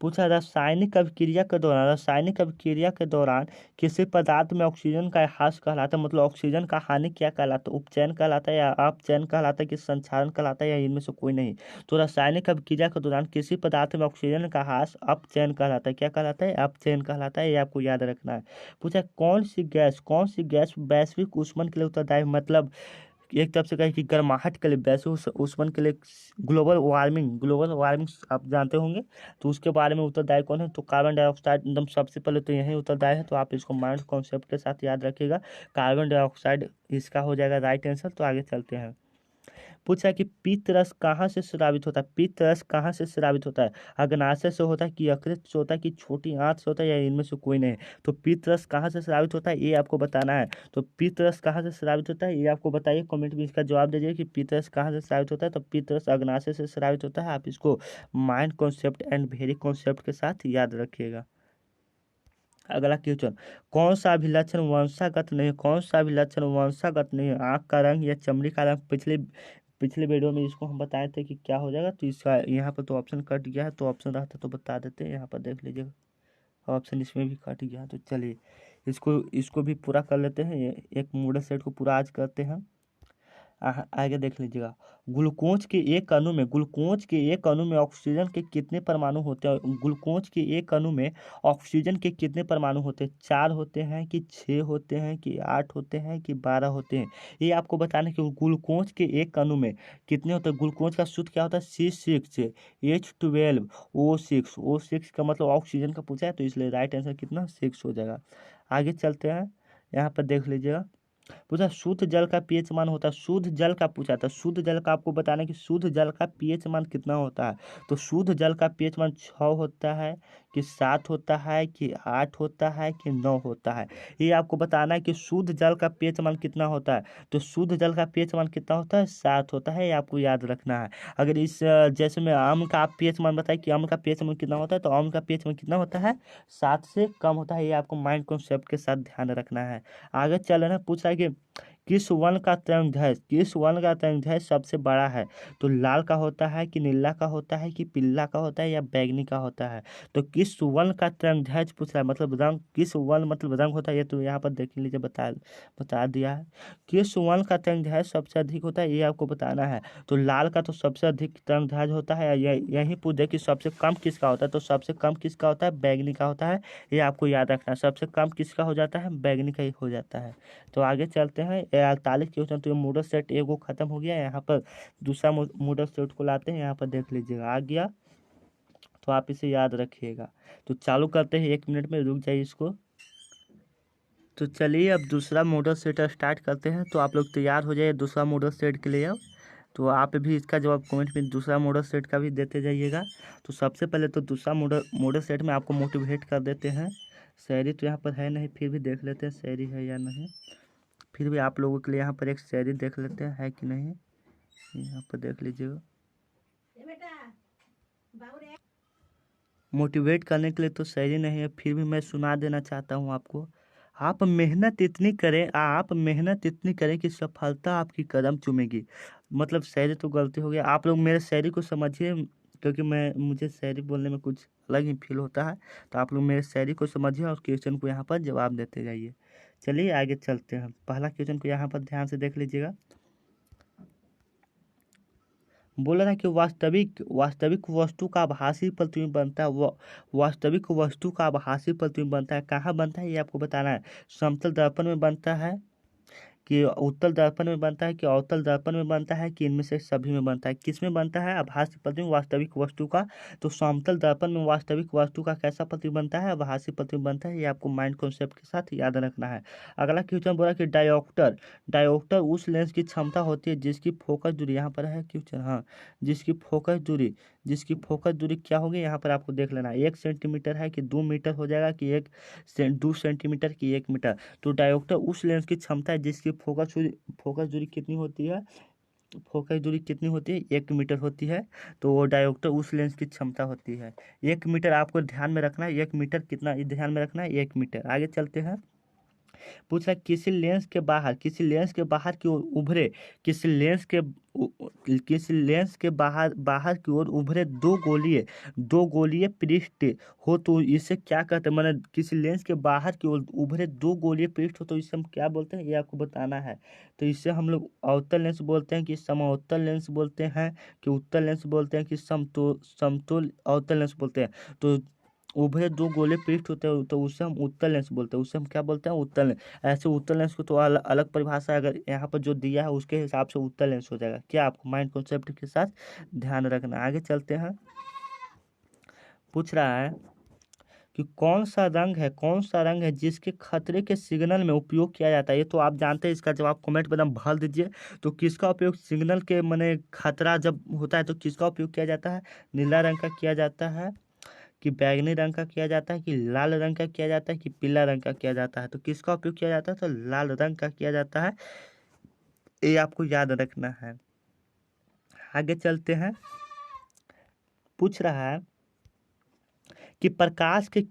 [SPEAKER 1] पूछा रासायनिक अभिक्रिया के दौरान किसी पदार्थ में ऑक्सीजन का ह्रास कहलाता है, मतलब ऑक्सीजन का हानि क्या कहलाता है, उपचयन कहलाता है या अपचयन कहलाता है कि संक्षारण कहलाता है, या इनमें से कोई नहीं। तो रासायनिक अभिक्रिया के दौरान किसी पदार्थ में ऑक्सीजन का ह्रास अपचयन कहलाता है। क्या कहलाता है, अपचयन कहलाता है, ये आपको याद रखना है। पूछा कौन सी गैस वैश्विक ऊष्मन के लिए उत्तरदायी, मतलब एक तरफ से कहे कि गर्माहट के लिए, वैसे उस वन के लिए ग्लोबल वार्मिंग आप जानते होंगे, तो उसके बारे में उत्तरदायी कौन है? तो कार्बन डाइऑक्साइड एकदम सबसे पहले तो यही उत्तरदायी है, तो आप इसको माइंड कॉन्सेप्ट के साथ याद रखिएगा। कार्बन डाइऑक्साइड इसका हो जाएगा राइट आंसर। तो आगे चलते हैं। पूछा है कि पित्त रस कहाँ से स्रावित होता है? पित्त रस कहाँ से स्रावित होता है? अग्नाशय से होता है, कि यकृत से होता है, कि छोटी आंत से होता है, या इनमें से कोई नहीं? तो पित्त रस कहाँ से स्रावित होता है, ये आपको बताना है। तो पित्त रस कहाँ से स्रावित होता है, ये आपको बताइए, कमेंट में इसका जवाब दीजिए कि पित्त रस कहाँ से स्रावित होता है। तो पित्त रस अग्नाशय से स्रावित होता है। आप इसको mind concept and very concept के साथ याद रखिएगा। अगला क्वेश्चन, कौन सा अभिलक्षण वंशागत नहीं है? कौन सा अभिलक्षण वंशागत नहीं है? आंख का रंग या चमड़ी का रंग? पिछले पिछले वीडियो में इसको हम बताए थे कि क्या हो जाएगा। तो इसका यहाँ पर तो ऑप्शन कट गया है, तो ऑप्शन रहता तो बता देते हैं। यहाँ पर देख लीजिएगा, ऑप्शन इसमें भी कट गया। तो चलिए इसको इसको भी पूरा कर लेते हैं। ये एक मॉडल सेट को पूरा आज करते हैं। आगे देख लीजिएगा, ग्लूकोज के एक अणु में ऑक्सीजन के कितने परमाणु होते हैं? ग्लूकोज के एक अणु में ऑक्सीजन के कितने परमाणु होते हैं? 4 होते हैं, कि 6 होते हैं, कि 8 होते हैं, कि 12 होते हैं? ये आपको बताना है कि ग्लूकोज के एक अणु में कितने होते हैं। ग्लूकोज का सूत्र क्या होता है? C6H12O6। O6 का मतलब ऑक्सीजन का पूछा है, तो इसलिए राइट आंसर कितना 6 हो जाएगा। आगे चलते हैं। यहाँ पर देख लीजिएगा, पूछा शुद्ध जल का पीएच मान होता है। शुद्ध जल का पूछा था, शुद्ध जल का आपको बताना है कि शुद्ध जल का पीएच मान कितना होता है। तो शुद्ध जल का पीएच मान 6 होता है, कि 7 होता है, कि 8 होता है, कि 9 होता है? ये आपको बताना है कि शुद्ध जल का पीएच मान कितना होता है। तो शुद्ध जल का पीएच मान कितना होता है? 7 होता है। ये आपको याद रखना है। अगर इस जैसे में आम का आप पीएच मान बताए कि आम का पीएच मान कितना होता है, तो आम का पीएच मान कितना होता है? 7 से कम होता है। ये आपको माइंड कॉन्सेप्ट के साथ ध्यान रखना है। आगे चल रहे हैं, पूछा है कि किस वन का तंगध्वज सबसे बड़ा है? तो लाल का होता है, कि नीला का होता है, कि पीला का होता है, या बैगनी का होता है? तो किस वन का तंगध्वज पूछ रहा है, मतलब रंग, किस वन मतलब रंग होता है। ये तो यहाँ पर देख लीजिए, बता दिया है। किस वन का तंगध्वज सबसे अधिक होता है, ये आपको बताना है। तो लाल का तो सबसे अधिक तंगध्वज होता है। यही पूछ दे कि सबसे कम किसका होता है, तो सबसे कम किसका होता है? बैगनी का होता है। ये आपको याद रखना है, सबसे कम किसका हो जाता है? बैगनी का ही हो जाता है। तो आगे चलते हैं। 48 क्वेश्चन, तो ये मॉडल सेट एगो खत्म हो गया। यहाँ पर दूसरा मॉडल सेट को लाते हैं। यहाँ पर देख लीजिएगा, आ गया, तो आप इसे याद रखिएगा। तो चालू करते हैं, 1 मिनट में रुक जाइए इसको। तो चलिए अब दूसरा मॉडल सेट स्टार्ट करते हैं। तो आप लोग तैयार हो जाइए दूसरा मॉडल सेट के लिए। अब तो आप भी इसका जवाब कमेंट में दूसरा मॉडल सेट का भी देते जाइएगा। तो सबसे पहले तो दूसरा मॉडल सेट में आपको मोटिवेट कर देते हैं। शायरी तो यहाँ पर है नहीं, फिर भी देख लेते हैं शायरी है या नहीं। फिर भी आप लोगों के लिए यहाँ पर एक शायरी देख लेते हैं, है कि नहीं। यहाँ पर देख लीजिएगा, मोटिवेट करने के लिए तो शायरी नहीं है, फिर भी मैं सुना देना चाहता हूँ आपको। आप मेहनत इतनी करें कि सफलता आपकी कदम चूमेगी। मतलब शायरी तो गलती हो गया, आप लोग मेरे शायरी को समझिए, क्योंकि मुझे शायरी बोलने में कुछ अलग ही फील होता है। तो आप लोग मेरे शायरी को समझिए और क्वेश्चन को यहाँ पर जवाब देते जाइए। चलिए आगे चलते हैं। पहला क्वेश्चन को यहाँ पर ध्यान से देख लीजिएगा। बोला था कि वास्तविक वस्तु का आभासी प्रतिबिंब बनता है। वास्तविक वस्तु का आभासी प्रतिबिंब बनता है, कहाँ बनता है ये आपको बताना है। समतल दर्पण में बनता है, कि उत्तल दर्पण में बनता है, कि अवतल दर्पण में बनता है, कि इनमें से सभी में बनता है? किस में बनता है आभासी प्रतिबिंब वास्तविक वस्तु का? तो समतल दर्पण में वास्तविक वस्तु का कैसा प्रतिबिंब बनता है? आभासी प्रतिबिंब बनता है। ये आपको माइंड कॉन्सेप्ट के साथ याद रखना है। अगला क्वेश्चन बोला कि डायोप्टर उस लेंस की क्षमता होती है जिसकी फोकस दूरी, यहाँ पर है क्वेश्चन, हाँ, जिसकी फोकस दूरी क्या होगी, यहाँ पर आपको देख लेना है। 1 सेंटीमीटर है, कि 2 मीटर हो जाएगा, कि 2 सेंटीमीटर, कि 1 मीटर? तो डायोप्टर उस लेंस की क्षमता है जिसकी फोकस दूरी कितनी होती है? फोकस दूरी कितनी होती है? 1 मीटर होती है। तो वो डायोप्टर उस लेंस की क्षमता होती है 1 मीटर। आपको ध्यान में रखना है 1 मीटर कितना, ध्यान में रखना है 1 मीटर। आगे चलते हैं। पूछा किसी लेंस के बाहर की ओर उभरे किसी लेंस के उ- किसी लेंस के बाहर बाहर की ओर उभरे दो गोलीय पृष्ठ हो, तो इसे क्या कहते हैं? मैंने किसी लेंस के बाहर की ओर उभरे 2 गोलीय पृष्ठ हो, तो इसे हम क्या बोलते हैं, ये आपको बताना है। तो इसे हम लोग अवतल लेंस बोलते हैं, कि समावतल लेंस बोलते हैं, कि उत्तल लेंस बोलते हैं, कि समतुल अवतल लेंस बोलते हैं? तो उभय दो गोले पृष्ठ होते हैं तो उससे हम उत्तल लेंस बोलते हैं, उससे हम क्या बोलते हैं, उत्तल लेंस। ऐसे उत्तल लेंस को तो अलग परिभाषा है, अगर यहाँ पर जो दिया है उसके हिसाब से उत्तल लेंस हो जाएगा। क्या आपको माइंड कॉन्सेप्ट के साथ ध्यान रखना। आगे चलते हैं। पूछ रहा है कि कौन सा रंग है जिसके खतरे के सिग्नल में उपयोग किया जाता है। ये तो आप जानते हैं, इसका जवाब कमेंट में भर दीजिए। तो किसका उपयोग सिग्नल के माने खतरा जब होता है तो किसका उपयोग किया जाता है, नीला रंग का किया जाता है कि बैगनी रंग का किया जाता है कि लाल रंग का किया जाता है कि पीला रंग का किया जाता है। तो किसका उपयोग किया जाता है, तो लाल रंग का किया जाता है। ये आपको याद रखना है। आगे चलते हैं। पूछ रहा है कि प्रकाश के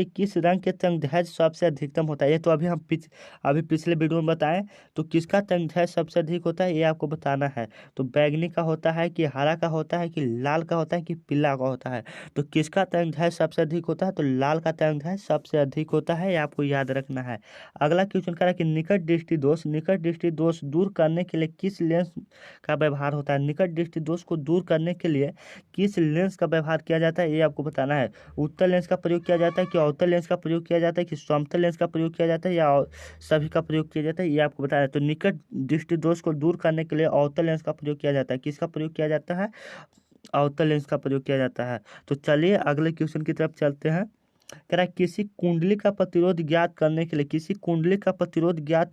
[SPEAKER 1] किस रंग के तंगदैर्घ्य सबसे अधिकतम होता है। ये तो अभी हम अभी पिछले वीडियो में बताएं। तो किसका तंगदैर्घ्य सबसे अधिक होता है ये आपको बताना है। तो बैगनी का होता है कि हरा का होता है कि लाल का होता है कि पीला का होता है। तो किसका तंगदैर्घ्य सबसे अधिक होता है, तो लाल का तंगदैर्घ्य सबसे अधिक होता है। ये आपको याद रखना है। अगला क्वेश्चन कह रहा है कि निकट दृष्टि दोष दूर करने के लिए किस लेंस का व्यवहार होता है। निकट दृष्टि दोष को दूर करने के लिए किस लेंस का व्यवहार किया जाता है ये आपको बताना है। उत्तल लेंस का प्रयोग किया जाता है कि अवतल लेंस का प्रयोग किया जाता है कि समतल लेंस का प्रयोग किया जाता है या सभी का प्रयोग किया जाता है, ये आपको बताना है। तो निकट दृष्टि दोष को दूर करने के लिए अवतल लेंस का प्रयोग किया जाता है। किसका प्रयोग किया जाता है, अवतल लेंस का प्रयोग किया जाता है। तो चलिए अगले क्वेश्चन की तरफ चलते हैं। कह रहा है किसी कुंडली का प्रतिरोध ज्ञात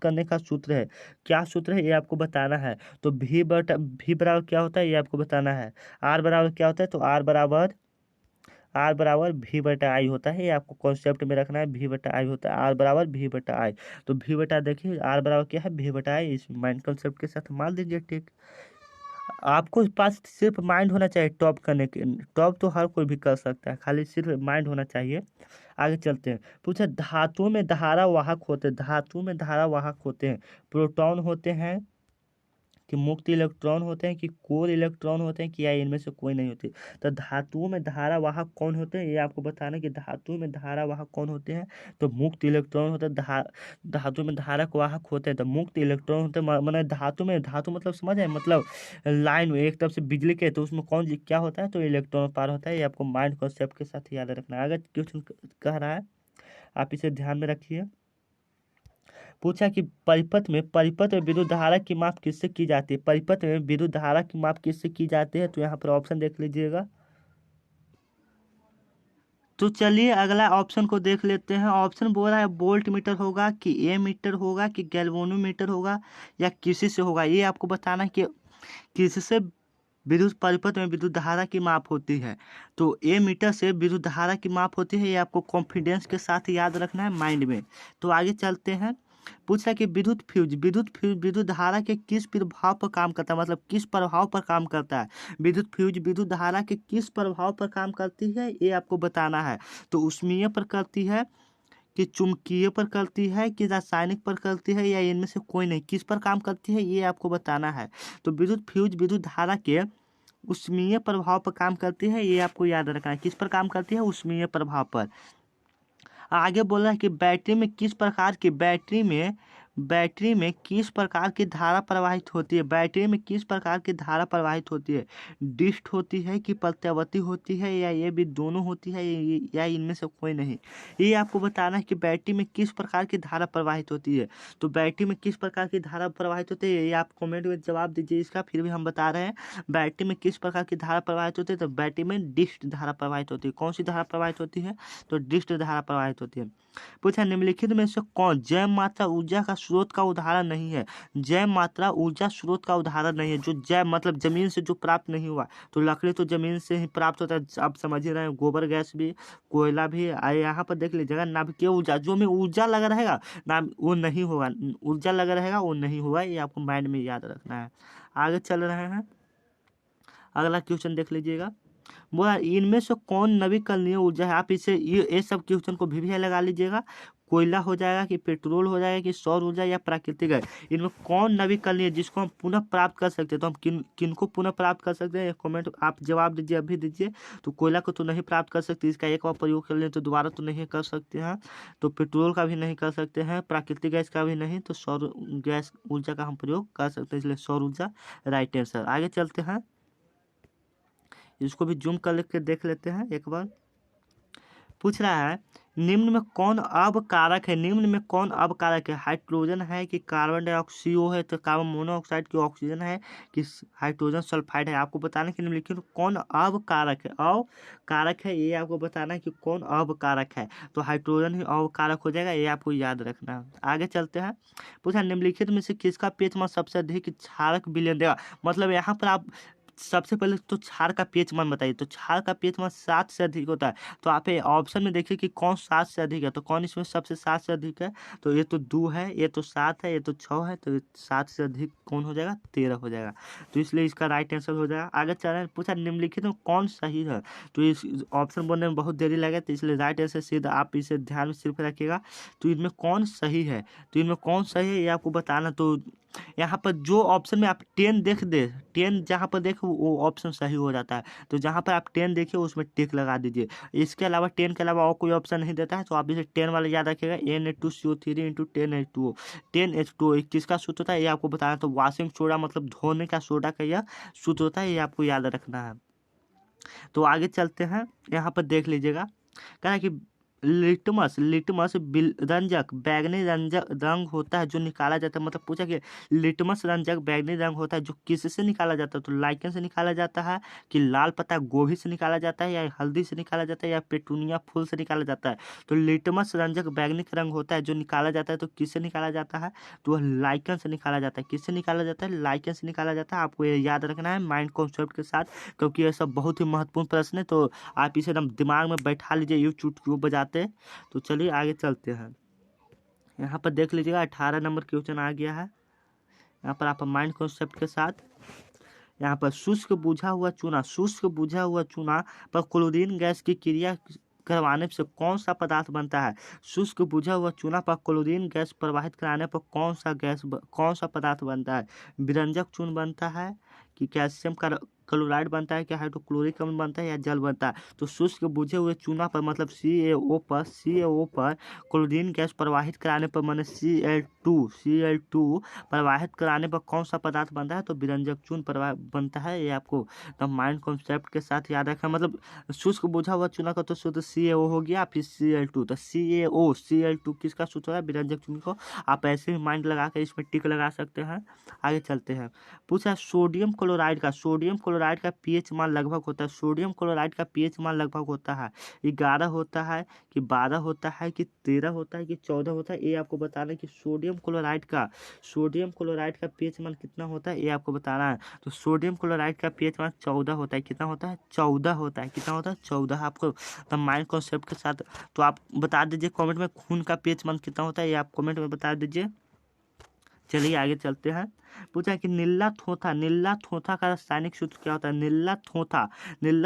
[SPEAKER 1] करने का सूत्र है। क्या सूत्र है ये आपको बताना है। तो भी बराबर क्या होता है ये आपको बताना है। आर बराबर क्या होता है, तो आर बराबर भी बटा आई होता है। ये आपको कॉन्सेप्ट में रखना है। भी बटा आई होता है, आर बराबर भी बटा आई। तो भी बटा देखिए आर बराबर क्या है, भी बटा आई। इस माइंड कॉन्सेप्ट के साथ मान लीजिए ठीक। आपको पास सिर्फ माइंड होना चाहिए टॉप करने के। टॉप तो हर कोई भी कर सकता है, खाली सिर्फ माइंड होना चाहिए। आगे चलते हैं। पूछा धातुओं में धारा वाहक होते हैं। प्रोटॉन होते हैं कि मुक्त इलेक्ट्रॉन होते हैं कि कोर इलेक्ट्रॉन होते हैं कि या इनमें से कोई नहीं होती। तो धातुओं में धारा वाहक कौन होते हैं ये आपको बताना कि धातुओं में धारा वाहक कौन होते हैं। तो मुक्त इलेक्ट्रॉन होते हैं। धातु में धारक वाहक होते हैं तो मुक्त इलेक्ट्रॉन होते हैं। माने धातु मतलब समझ है, मतलब लाइन में एक तरफ से बिजली के, तो उसमें क्या होता है, तो इलेक्ट्रॉन पार होता है। ये आपको माइंड कॉन्सेप्ट के साथ याद रखना है। अगर क्वेश्चन कह रहा है आप इसे ध्यान में रखिए। पूछा कि परिपथ में विद्युत धारा की माप किससे की जाती है। परिपथ में विद्युत धारा की माप किससे की जाती है, तो यहाँ पर ऑप्शन देख लीजिएगा। तो चलिए अगला ऑप्शन को देख लेते हैं। ऑप्शन बोल रहा है वोल्ट मीटर होगा कि ए मीटर होगा कि गैल्वेनोमीटर होगा या किसी से होगा। ये आपको बताना है कि किससे विद्युत परिपथ में विद्युत धारा की माप होती है। तो ए मीटर से विद्युत धारा की माप होती है। ये आपको कॉन्फिडेंस के साथ याद रखना है माइंड में। तो आगे चलते हैं। पूछा कि विद्युत फ्यूज विद्युत धारा के किस प्रभाव पर काम करता है, मतलब किस प्रभाव पर काम करता है। विद्युत फ्यूज विद्युत धारा के किस प्रभाव पर काम करती है ये आपको बताना है। तो ऊष्मीय पर करती है कि चुंबकीय पर करती है कि रासायनिक पर करती है या इनमें से कोई नहीं, किस पर काम करती है ये आपको बताना है। तो विद्युत फ्यूज विद्युत धारा के ऊष्मीय प्रभाव पर काम करती है। ये आपको याद रखना है, किस पर काम करती है, ऊष्मीय प्रभाव पर। आगे बोल रहा है कि बैटरी में किस प्रकार की धारा प्रवाहित होती है। बैटरी में किस प्रकार की धारा प्रवाहित होती है। डिस्ट होती है कि प्रत्यावर्ती होती है या ये भी दोनों होती है या इनमें से कोई नहीं। ये आपको बताना है कि बैटरी में किस प्रकार की धारा प्रवाहित होती है। तो बैटरी में किस प्रकार की धारा प्रवाहित होती है ये आप कमेंट में जवाब दीजिए इसका, फिर भी हम बता रहे हैं। बैटरी में किस प्रकार की धारा प्रवाहित होती है, तो बैटरी में डिस्ट धारा प्रवाहित होती है। कौन सी धारा प्रवाहित होती है, तो डिस्ट धारा प्रवाहित होती है। पूछा निम्नलिखित में से कौन जैव मात्रा ऊर्जा का स्रोत का उदाहरण नहीं है। जैव मात्रा ऊर्जा स्रोत का उदाहरण नहीं है। जो जैव मतलब जमीन से जो प्राप्त नहीं हुआ। तो लकड़ी तो जमीन से ही प्राप्त होता है, आप समझ ही रहे हैं। गोबर गैस भी, कोयला भी। यहाँ पर देख लीजिएगा नाभिकीय ऊर्जा, जो में ऊर्जा लगा रहेगा ना वो नहीं होगा, ऊर्जा लगा रहेगा वो नहीं होगा। ये आपको माइंड में याद रखना है। आगे चल रहे हैं। अगला क्वेश्चन देख लीजिएगा। बोला इनमें से कौन नवीकरणीय ऊर्जा है। आप इसे ये सब क्वेश्चन को भी लगा लीजिएगा। कोयला हो जाएगा कि पेट्रोल हो जाएगा कि सौर ऊर्जा या प्राकृतिक है। इनमें कौन नवीकरणीय जिसको हम पुनः प्राप्त कर सकते हैं। तो हम किनको पुनः प्राप्त कर सकते हैं, कमेंट आप जवाब दीजिए, अभी दीजिए। तो कोयला को तो नहीं प्राप्त कर सकते, इसका एक बार प्रयोग कर लें तो दोबारा तो नहीं कर सकते हैं। तो पेट्रोल का भी नहीं कर सकते हैं, प्राकृतिक गैस का भी नहीं। तो सौर गैस ऊर्जा का हम प्रयोग कर सकते हैं, इसलिए सौर ऊर्जा राइट आंसर। आगे चलते हैं। इसको भी जूम कर के देख लेते हैं एक बार। पूछ रहा है निम्न में कौन अवकारक है, निम्न में कौन अवकारक है, हाइड्रोजन है कि कार्बन डाइऑक्साइड है, तो कार्बन मोनोऑक्साइड की ऑक्सीजन है कि हाइड्रोजन सल्फाइड है। आपको बताना है कि निम्नलिखित में कौन अवकारक है, अवकारक है, ये आपको बताना है कि कौन अवकारक है। तो हाइड्रोजन ही अवकारक हो जाएगा, ये आपको याद रखना है। आगे चलते हैं। पूछा निम्नलिखित में से किसका पेच मान सबसे अधिक क्षारक विलयन देगा। मतलब यहाँ पर आप सबसे पहले तो क्षार का पेच मान बताइए। तो क्षार का पेच मान 7 से अधिक होता है। तो आप ये ऑप्शन में देखिए कि कौन 7 से अधिक है, तो कौन इसमें सबसे 7 से अधिक है। तो ये तो 2 है, ये तो 7 है, ये तो 6 है, तो 7 से अधिक कौन हो जाएगा, 13 हो जाएगा। तो इसलिए इसका राइट आंसर हो जाएगा। आगे चल रहे हैं। पूछा निम्नलिखित में कौन सही है। तो इस ऑप्शन बोलने में बहुत देरी लगे, तो इसलिए राइट आंसर सीधा आप इसे ध्यान में सिर्फ रखिएगा। तो इनमें कौन सही है, तो इनमें कौन सही है ये आपको बताना। तो यहाँ पर जो ऑप्शन में आप 10 देख दे, 10 जहाँ पर देखे वो ऑप्शन सही हो जाता है। तो जहाँ पर आप 10 देखिए उसमें टिक लगा दीजिए। इसके अलावा 10 के अलावा और कोई ऑप्शन नहीं देता है, तो आप इसे 10 वाला याद रखिएगा। Na2CO3 इंटू 10H2O, 10H2O किसका सूत्र होता है ये आपको बताना। तो वॉशिंग सोडा मतलब धोने का सोडा का यह सूत्र होता है, ये आपको याद रखना है। तो आगे चलते हैं। यहाँ पर देख लीजिएगा, कह रहा है कि लिटमस लिटमस रंजक बैगनी रंजक रंग होता है जो निकाला जाता है। मतलब पूछा कि लिटमस रंजक बैगनी रंग होता है जो किससे निकाला जाता है। तो लाइकन से निकाला जाता है कि लाल पत्ता गोभी से निकाला जाता है या हल्दी से निकाला जाता है या पेटूनिया फूल से निकाला जाता है। तो लिटमस रंजक बैगनी रंग होता है जो निकाला जाता है, तो किससे निकाला जाता है, तो वह लाइकन से निकाला जाता है। किससे निकाला जाता है, लाइकन से निकाला जाता है। आपको ये याद रखना है माइंड कॉन्सेप्ट के साथ, क्योंकि यह सब बहुत ही महत्वपूर्ण प्रश्न है। तो आप इसे एकदम दिमाग में बैठा लीजिए यूँ चुटकियों बजाते। तो चलिए आगे चलते हैं। यहाँ पर देख लीजिएगा 18 नंबर क्वेश्चन आ गया है। यहाँ पर आप माइंड कॉन्सेप्ट के साथ, यहाँ पर शुष्क बुझा हुआ चूना, शुष्क बुझा हुआ चूना पर क्लोरीन गैस की क्रिया करवाने से कौन सा पदार्थ बनता है। शुष्क बुझा हुआ चूना पर क्लोरीन गैस प्रवाहित कराने पर कौन सा पदार्थ बनता है। विरंजक चूर्ण बनता है कि कैल्शियम क्लोराइड बनता है, कि हाइड्रोक्लोरिक अम्ल बनता है या जल बनता है। तो शुष्क बुझे हुए चूना पर मतलब CaO पर क्लोरीन गैस प्रवाहित कराने पर मैंने Cl2 प्रवाहित कराने पर कौन सा पदार्थ बनता है। तो विरंजक चूर्ण बनता है। ये आपको तो माइंड कॉन्सेप्ट के साथ याद रखना। मतलब शुष्क बुझा हुआ चूना का तो शुद्ध CaO हो गया, फिर Cl2, तो Cl2 किसका सूत्र है, विरंजक चूर्ण को। आप ऐसे ही माइंड लगा कर इसमें टिक लगा सकते हैं। आगे चलते हैं। पूछा सोडियम क्लोराइड का पीएच मान लगभग होता है। सोडियम क्लोराइड का पीएच मान लगभग होता है 11 होता है कि 12 होता है कि 13 होता है कि 14 होता है। ये आपको बताना है कि सोडियम क्लोराइड का पीएच मान कितना होता है, ये आपको बताना है। तो सोडियम क्लोराइड का पीएच मान 14 होता है। कितना होता है, 14 होता है। कितना होता है, 14। आपको तो माइंड कॉन्सेप्ट के साथ तो आप बता दीजिए कमेंट में खून का पीएच मान कितना होता है, ये आप कमेंट में बता दीजिए। चलिए आगे चलते हैं। पूछा कि नीला थोथा का रासायनिक सूत्र क्या होता है। नीला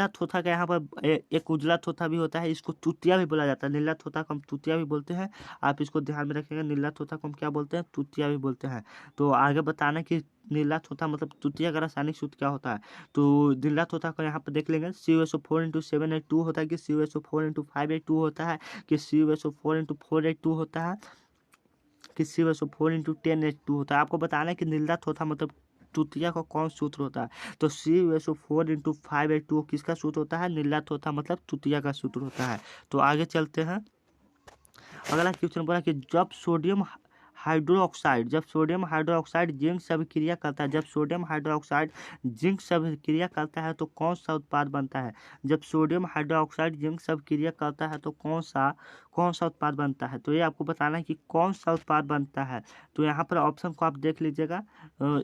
[SPEAKER 1] थोथा का यहाँ पर एक उजला थोथा भी होता है, इसको तुतिया भी बोला जाता है। नीला थोथा को हम तुतिया भी बोलते हैं, आप इसको ध्यान में रखिएगा। नीला थोथा को हम क्या बोलते हैं, तुतिया भी बोलते हैं। तो आगे बताना कि नीला थोथा मतलब तुतिया का रासायनिक सूत्र क्या होता है। तो नीला थोथा को यहाँ पर देख लेंगे। CuSO4 इंटू 7H2 होता है कि CuSO4 इंटू 5H2 होता है कि CuSO4 इंटू 4H2 होता है कि CuSO4 इंटू 10H2 होता है। आपको बताना है कि नीला थोथा मतलब तुतिया का कौन सूत्र होता है। तो CuSO4 इंटू 5H2O किसका सूत्र होता है, नीला थोथा मतलब तुतिया का सूत्र होता है। तो आगे चलते हैं। अगला क्वेश्चन बोला कि जब सोडियम हाइड्रोक्साइड जिंक से अभिक्रिया करता है, तो कौन सा उत्पाद बनता है। जब सोडियम हाइड्रोक्साइड जिंक से अभिक्रिया करता है तो कौन सा उत्पाद बनता है। तो ये आपको बताना है कि कौन सा उत्पाद बनता है। तो यहाँ पर ऑप्शन को आप देख लीजिएगा,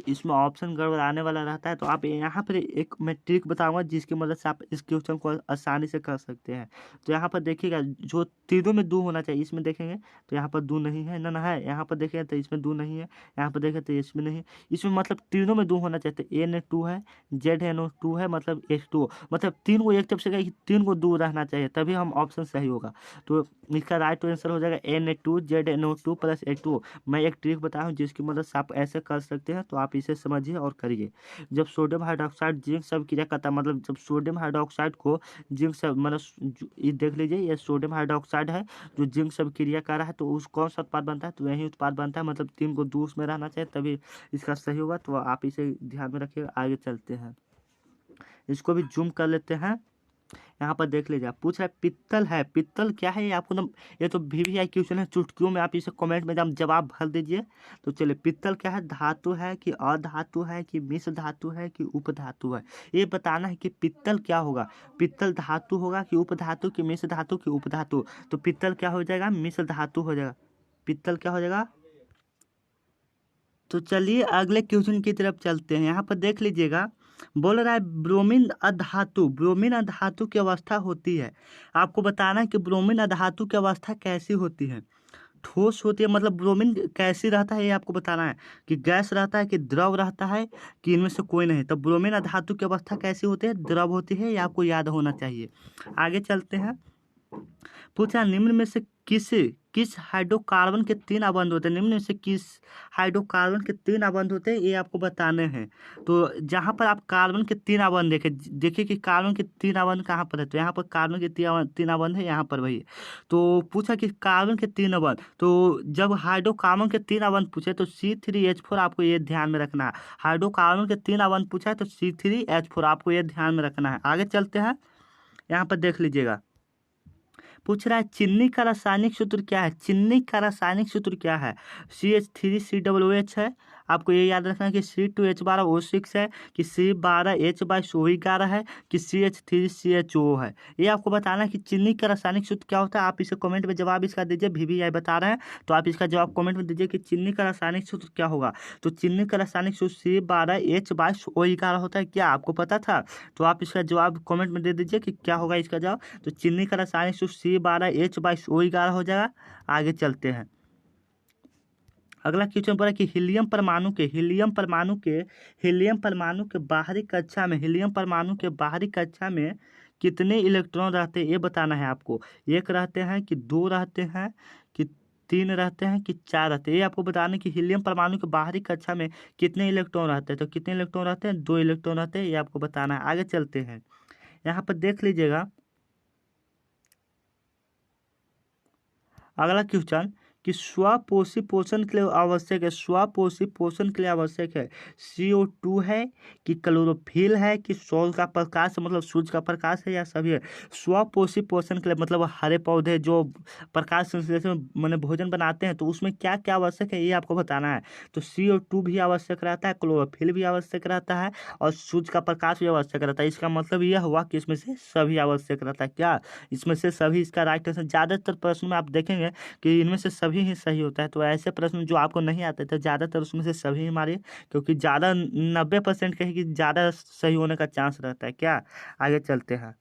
[SPEAKER 1] इसमें ऑप्शन गड़बड़ाने वाला रहता है। तो आप यहाँ पर एक मैं ट्रिक बताऊंगा जिसकी मदद से आप इस क्वेश्चन को आसानी से कर सकते हैं। तो यहाँ पर देखिएगा, जो तीनों में 2 होना चाहिए, इसमें देखेंगे तो यहाँ पर 2 नहीं है, ना है। यहाँ पर देखेंगे तो इसमें 2 नहीं है, यहाँ पर देखें तो इसमें नहीं है। इसमें मतलब तीनों में 2 होना चाहिए। तो Na2 है, ZNO2 है, मतलब H2O, मतलब 3 को एक तरफ से 3 को 2 रहना चाहिए, तभी हम ऑप्शन सही होगा। तो इसका राइट आंसर हो जाएगा Na2 ZNO2 प्लस H2O। मैं एक ट्रिक बता हूँ जिसकी मदद से आप ऐसे कर सकते हैं, तो आप इसे समझिए और करिए। जब सोडियम हाइड्रोक्साइड जिंक से अभिक्रिया करता है, मतलब जब सोडियम हाइड्रोक्साइड को जिंक से मतलब ये देख लीजिए, ये सोडियम हाइड्रोक्साइड है जो जिंक से अभिक्रिया कर रहा है, तो उस कौन सा उत्पाद बनता है, तो यही उत्पाद बनता है। मतलब 3 को 2 उसमें रहना चाहिए, तभी इसका सही होगा। तो आप इसे ध्यान में रखिएगा। आगे चलते हैं, इसको भी जूम कर लेते हैं। यहाँ पर देख लीजिए, आप पूछ रहा है पित्तल है, पित्तल क्या है ये आपको ना, ये तो VVI क्वेश्चन है, चुटकियों में आप इसे कमेंट में जवाब भर दीजिए। तो चलिए, पित्तल क्या है, धातु है कि अधातु है कि मिश्र धातु है कि उपधातु है, ये बताना है कि पित्तल क्या होगा। पित्तल धातु होगा कि उपधातु कि मिश्र धातु कि उपधातु। तो पित्तल क्या हो जाएगा, मिश्र धातु हो जाएगा। पित्तल क्या हो जाएगा। तो चलिए अगले क्वेश्चन की तरफ चलते हैं। यहाँ पर देख लीजिएगा, बोल रहा है ब्रोमीन अधातु, ब्रोमीन अधातु की अवस्था होती है। आपको बताना है कि ब्रोमीन अधातु की अवस्था कैसी होती है। ठोस होती है, मतलब ब्रोमीन कैसी रहता है ये आपको बताना है, कि गैस रहता है कि द्रव रहता है कि इनमें से कोई नहीं। तो ब्रोमीन अधातु की अवस्था कैसी होती है, द्रव होती है, ये आपको याद होना चाहिए। आगे चलते हैं। पूछा निम्न में से किस हाइड्रोकार्बन के 3 अबंध होते हैं, निम्न में से किस हाइड्रोकार्बन के 3 अबंध होते हैं, ये आपको बताने हैं। तो जहाँ पर आप कार्बन के 3 अबंध देखिए कि कार्बन के 3 अबंध कहाँ पर है। तो यहाँ पर कार्बन के 3 अबंध है, यहाँ पर वही। तो पूछा कि कार्बन के 3 अबंध, तो जब हाइड्रोकार्बन के 3 अबंध पूछे तो C3H4 आपको ये ध्यान में रखना है। हाइड्रोकार्बन के 3 अबंध पूछा है तो C3H4 आपको ये ध्यान में रखना है। आगे चलते हैं। यहाँ पर देख लीजिएगा, पूछ रहा है चीनी का रासायनिक सूत्र क्या है, चीनी का रासायनिक सूत्र क्या है। CH3COOH है, आपको ये याद रखना है कि C2H12O6 है कि C12H11 है कि CH3CHO है। ये आपको बताना है कि चीनी का रासायनिक सूत्र क्या होता है। आप इसे कमेंट में जवाब इसका दीजिए, VVI बता रहे हैं तो आप इसका जवाब कमेंट में दीजिए कि चीनी का रासायनिक सूत्र क्या होगा। तो चीनी का रासायनिक सूत्र C12H22O11 होता है। क्या आपको पता था। तो आप इसका जवाब कमेंट में दे दीजिए कि क्या होगा इसका जवाब। तो चीनी का रासायनिक सूत्र C12H22O11 हो जाएगा। आगे चलते हैं। अगला क्वेश्चन पड़ा कि हीलियम परमाणु के बाहरी कक्षा में, हीलियम परमाणु के बाहरी कक्षा में कितने इलेक्ट्रॉन रहते हैं, ये बताना है आपको। 1 रहते हैं कि 2 रहते हैं कि 3 रहते हैं कि 4 रहते हैं, ये आपको बताना है कि हीलियम परमाणु के बाहरी कक्षा में कितने इलेक्ट्रॉन रहते हैं। तो कितने इलेक्ट्रॉन रहते हैं, 2 इलेक्ट्रॉन रहते हैं, ये आपको बताना है। आगे चलते हैं। यहाँ पर देख लीजिएगा, अगला क्वेश्चन कि स्वपोषी पोषण के लिए आवश्यक है, स्वपोषी पोषण के लिए आवश्यक है CO2 है कि क्लोरोफिल है कि सौर का प्रकाश मतलब सूर्य का प्रकाश है, या सभी है। स्वपोषी पोषण के लिए मतलब हरे पौधे जो प्रकाश संश्लेषण में मैंने भोजन बनाते हैं, तो उसमें क्या क्या आवश्यक है ये आपको बताना है। तो CO2 भी आवश्यक रहता है, क्लोरोफिल भी आवश्यक रहता है और सूर्य का प्रकाश भी आवश्यक रहता है। इसका मतलब यह हुआ कि इसमें से सभी आवश्यक रहता है। क्या इसमें से सभी, इसका राइट आंसर। ज़्यादातर प्रश्न में आप देखेंगे कि इनमें से सभी ही सही होता है। तो ऐसे प्रश्न जो आपको नहीं आते थे ज़्यादातर उसमें से सभी ही मारिए, क्योंकि ज़्यादा 90% कहीं कि ज़्यादा सही होने का चांस रहता है। क्या आगे चलते हैं।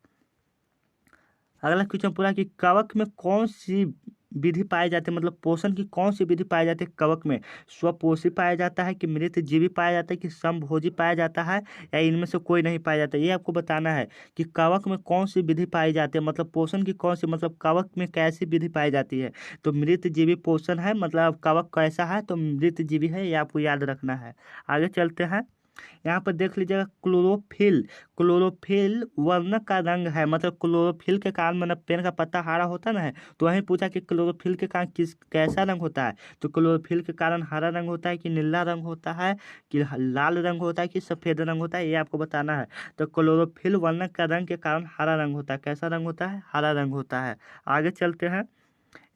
[SPEAKER 1] अगला क्वेश्चन पूरा कि कवक में कौन सी विधि पाई जाती है, मतलब पोषण की कौन सी विधि पाई जाती है कवक में। स्वपोषी पाया जाता है कि मृतजीवी पाया जाता है कि समभोजी पाया जाता है, या इनमें से कोई नहीं पाया जाता। ये आपको बताना है कि कवक में कौन सी विधि पाई जाती है, मतलब पोषण की कौन सी, मतलब कवक में कैसी विधि पाई जाती है। तो मृतजीवी पोषण है, मतलब कवक कैसा है, तो मृतजीवी है, ये आपको याद रखना है। आगे चलते हैं। यहाँ पर देख लीजिएगा, क्लोरोफिल वर्णक का रंग है, मतलब क्लोरोफिल के कारण मतलब पेड़ का पत्ता हरा होता ना है, तो वहीं पूछा कि क्लोरोफिल के कारण कैसा रंग होता है। तो क्लोरोफिल के कारण हरा रंग होता है कि नीला रंग होता है कि लाल रंग होता है कि सफेद रंग होता है, ये आपको बताना है। तो क्लोरोफिल वर्णक का रंग के कारण हरा रंग होता है। कैसा रंग होता है, हरा रंग होता है। आगे चलते हैं।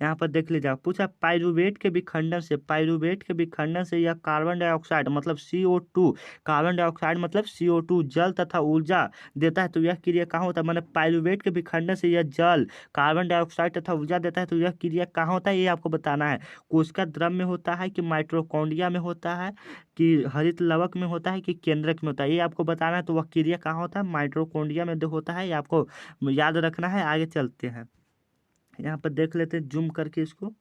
[SPEAKER 1] यहाँ पर देख लीजिए, पूछा पाइरुवेट के विखंडन से यह कार्बन डाइऑक्साइड मतलब CO2, कार्बन डाइऑक्साइड मतलब CO2 जल तथा ऊर्जा देता है। तो यह क्रिया कहाँ होता है, मैंने पाइरुवेट के विखंडन से यह जल, कार्बन डाइऑक्साइड तथा ऊर्जा देता है। तो यह क्रिया कहाँ होता है, ये आपको बताना है। कोशिका द्रव में होता है कि माइटोकॉन्ड्रिया में होता है कि हरित लवक में होता है कि केंद्रक में होता है, ये आपको बताना है। तो वह क्रिया कहाँ होता है, माइटोकॉन्ड्रिया में होता है, ये आपको याद रखना है। आगे चलते हैं। यहाँ पर देख लेते हैं जूम करके इसको,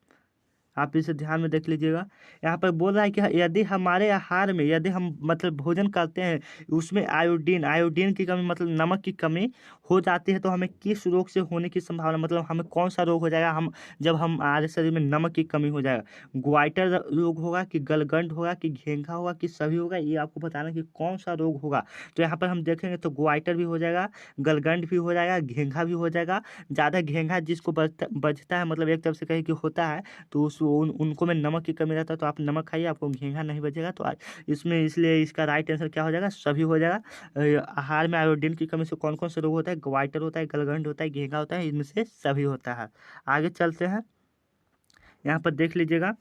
[SPEAKER 1] आप इसे ध्यान में देख लीजिएगा। यहाँ पर बोल रहा है कि यदि हमारे आहार में, यदि हम मतलब भोजन करते हैं उसमें आयोडीन की कमी मतलब नमक की कमी हो जाती है, तो हमें किस रोग से होने की संभावना, मतलब हमें कौन सा रोग हो जाएगा हम जब हमारे शरीर में नमक की कमी हो जाएगा। ग्वाइटर रोग होगा कि गलगंड होगा कि घेंघा होगा कि सभी होगा, ये आपको बताना कि कौन सा रोग होगा। तो यहाँ पर हम देखेंगे तो ग्वाइटर भी हो जाएगा, गलगंड भी हो जाएगा, घेंघा भी हो जाएगा। ज़्यादा घेंघा जिसको बचता है, मतलब एक तरफ से कहीं कि होता है, तो उनको में नमक की कमी रहता है, तो आप नमक खाइए, आपको घेंघा नहीं बचेगा। तो इसमें इसलिए इसका राइट आंसर क्या हो जाएगा, सभी हो जाएगा। आहार में आयोडीन की कमी से कौन कौन से रोग होता है, ग्वाइटर होता है, गलगंड होता है, घेंघा होता है, इनमें से सभी होता है। आगे चलते हैं, यहाँ पर देख लीजिएगा,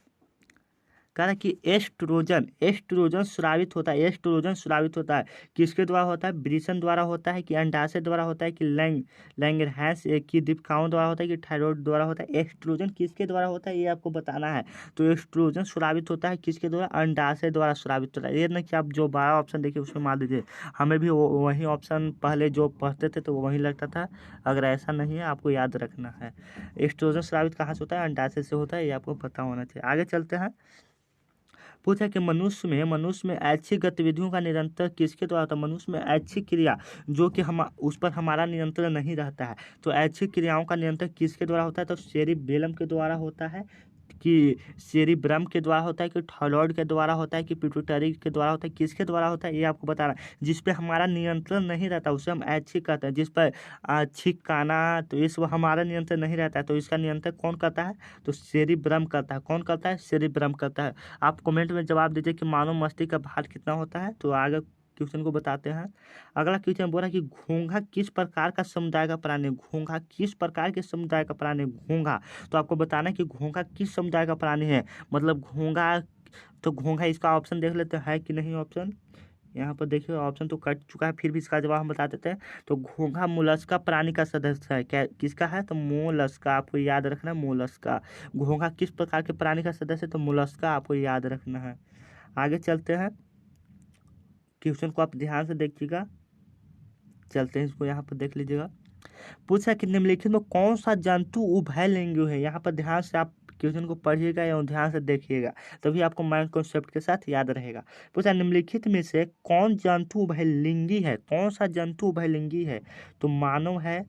[SPEAKER 1] कह रहा है कि एस्ट्रोजन एस्ट्रोजन स्रावित होता है। एस्ट्रोजन स्रावित होता है किसके द्वारा होता है, वृषण द्वारा होता है कि अंडाशय द्वारा होता है कि लैंगरहैंस की दीपिकाओं द्वारा होता है कि थायराइड द्वारा होता है। एस्ट्रोजन किसके द्वारा होता है ये आपको बताना है। तो एस्ट्रोजन स्रावित होता है किसके द्वारा, अंडाशय द्वारा स्रावित होता है। ये ना कि आप जो 12 ऑप्शन देखिए उसमें मान लीजिए, हमें भी वही ऑप्शन पहले जो पढ़ते थे तो वही लगता था। अगर ऐसा नहीं है, आपको याद रखना है एस्ट्रोजन स्रावित कहाँ से होता है, अंडाशय से होता है, ये आपको पता होना चाहिए। आगे चलते हैं, पूछा कि मनुष्य में ऐच्छिक गतिविधियों का निरंतर किसके द्वारा होता है। मनुष्य में ऐच्छिक क्रिया जो कि हम उस पर हमारा नियंत्रण नहीं रहता है, तो ऐच्छिक क्रियाओं का नियंत्रण किसके द्वारा होता है, तो सेरिबेलम के द्वारा होता है कि सेरिब्रम के द्वारा होता है कि थायराइड के द्वारा होता है कि पिट्यूटरी के द्वारा होता है, किसके द्वारा होता है ये आपको बताना है। जिस पे हमारा नियंत्रण नहीं रहता उसे हम ऐच्छिक कहते हैं। जिस पर छिकाना, तो इस हमारा नियंत्रण नहीं रहता है, तो इसका नियंत्रण कौन करता है, तो सेरिब्रम करता है। कौन करता है, सेरिब्रम करता है। आप कमेंट में जवाब दीजिए कि मानव मस्तिष्क का भार कितना होता है। तो आगे क्वेश्चन को बताते हैं। अगला क्वेश्चन बोल रहा है कि घोंघा किस प्रकार का समुदाय का प्राणी है। घोंघा किस प्रकार के समुदाय का प्राणी है, घोंघा। तो आपको बताना है कि घोंघा किस समुदाय का प्राणी है, मतलब घोंघा। तो घोंघा इसका ऑप्शन देख लेते हैं कि नहीं ऑप्शन। यहाँ पर देखिए ऑप्शन तो कट चुका है, फिर भी इसका जवाब हम बता देते हैं। तो घोंघा मोलस्का प्राणी का सदस्य है। क्या किसका है, तो मोलस्का। आपको याद रखना है मोलस्का। घोंघा किस प्रकार के प्राणी का सदस्य है, तो मोलस्का आपको याद रखना है। आगे चलते हैं, क्वेश्चन को आप ध्यान से देखिएगा। चलते हैं, इसको यहाँ पर देख लीजिएगा। पूछा कि निम्नलिखित में कौन सा जंतु उभयलिंगी है। यहाँ पर ध्यान से आप क्वेश्चन को पढ़िएगा एवं ध्यान से देखिएगा, तभी आपको माइंड कॉन्सेप्ट के साथ याद रहेगा। पूछा निम्नलिखित में से कौन जंतु उभयलिंगी है। कौन सा जंतु उभयलिंगी है, तो मानव है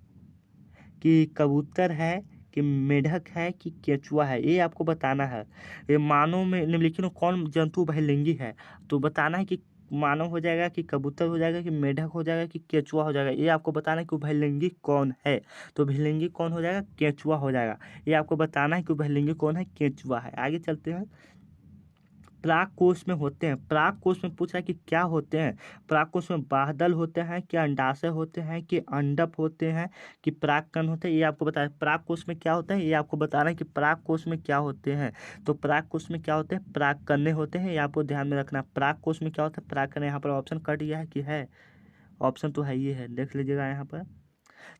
[SPEAKER 1] कि कबूतर है कि मेढक है कि केचुआ है, ये आपको बताना है। ये मानव में निम्नलिखित में कौन जंतु उभयलिंगी है, तो बताना है कि मानव हो जाएगा कि कबूतर हो जाएगा कि मेढक हो जाएगा कि केचुआ हो जाएगा। ये आपको बताना है कि उभयलिंगी कौन है। तो उभयलिंगी कौन हो जाएगा, केचुआ हो जाएगा। ये आपको बताना है कि उभयलिंगी कौन है, केचुआ है। आगे चलते हैं, प्राक कोश में होते हैं। प्राक कोश में पूछा कि क्या होते हैं। प्राक कोश में बादल होते हैं, क्या अंडाशय होते हैं कि अंडप होते हैं कि परागकण होते हैं, ये आपको बताया। प्राक कोश में क्या होता है ये आपको बताना है कि प्राक कोश में क्या होते हैं। तो प्राक कोश में क्या होते हैं, परागकण होते हैं, ये आपको ध्यान में रखना। प्राक कोश में क्या होता है, परागकण। यहाँ पर ऑप्शन कट गया है कि है, ऑप्शन तो है, ये है, देख लीजिएगा यहाँ पर।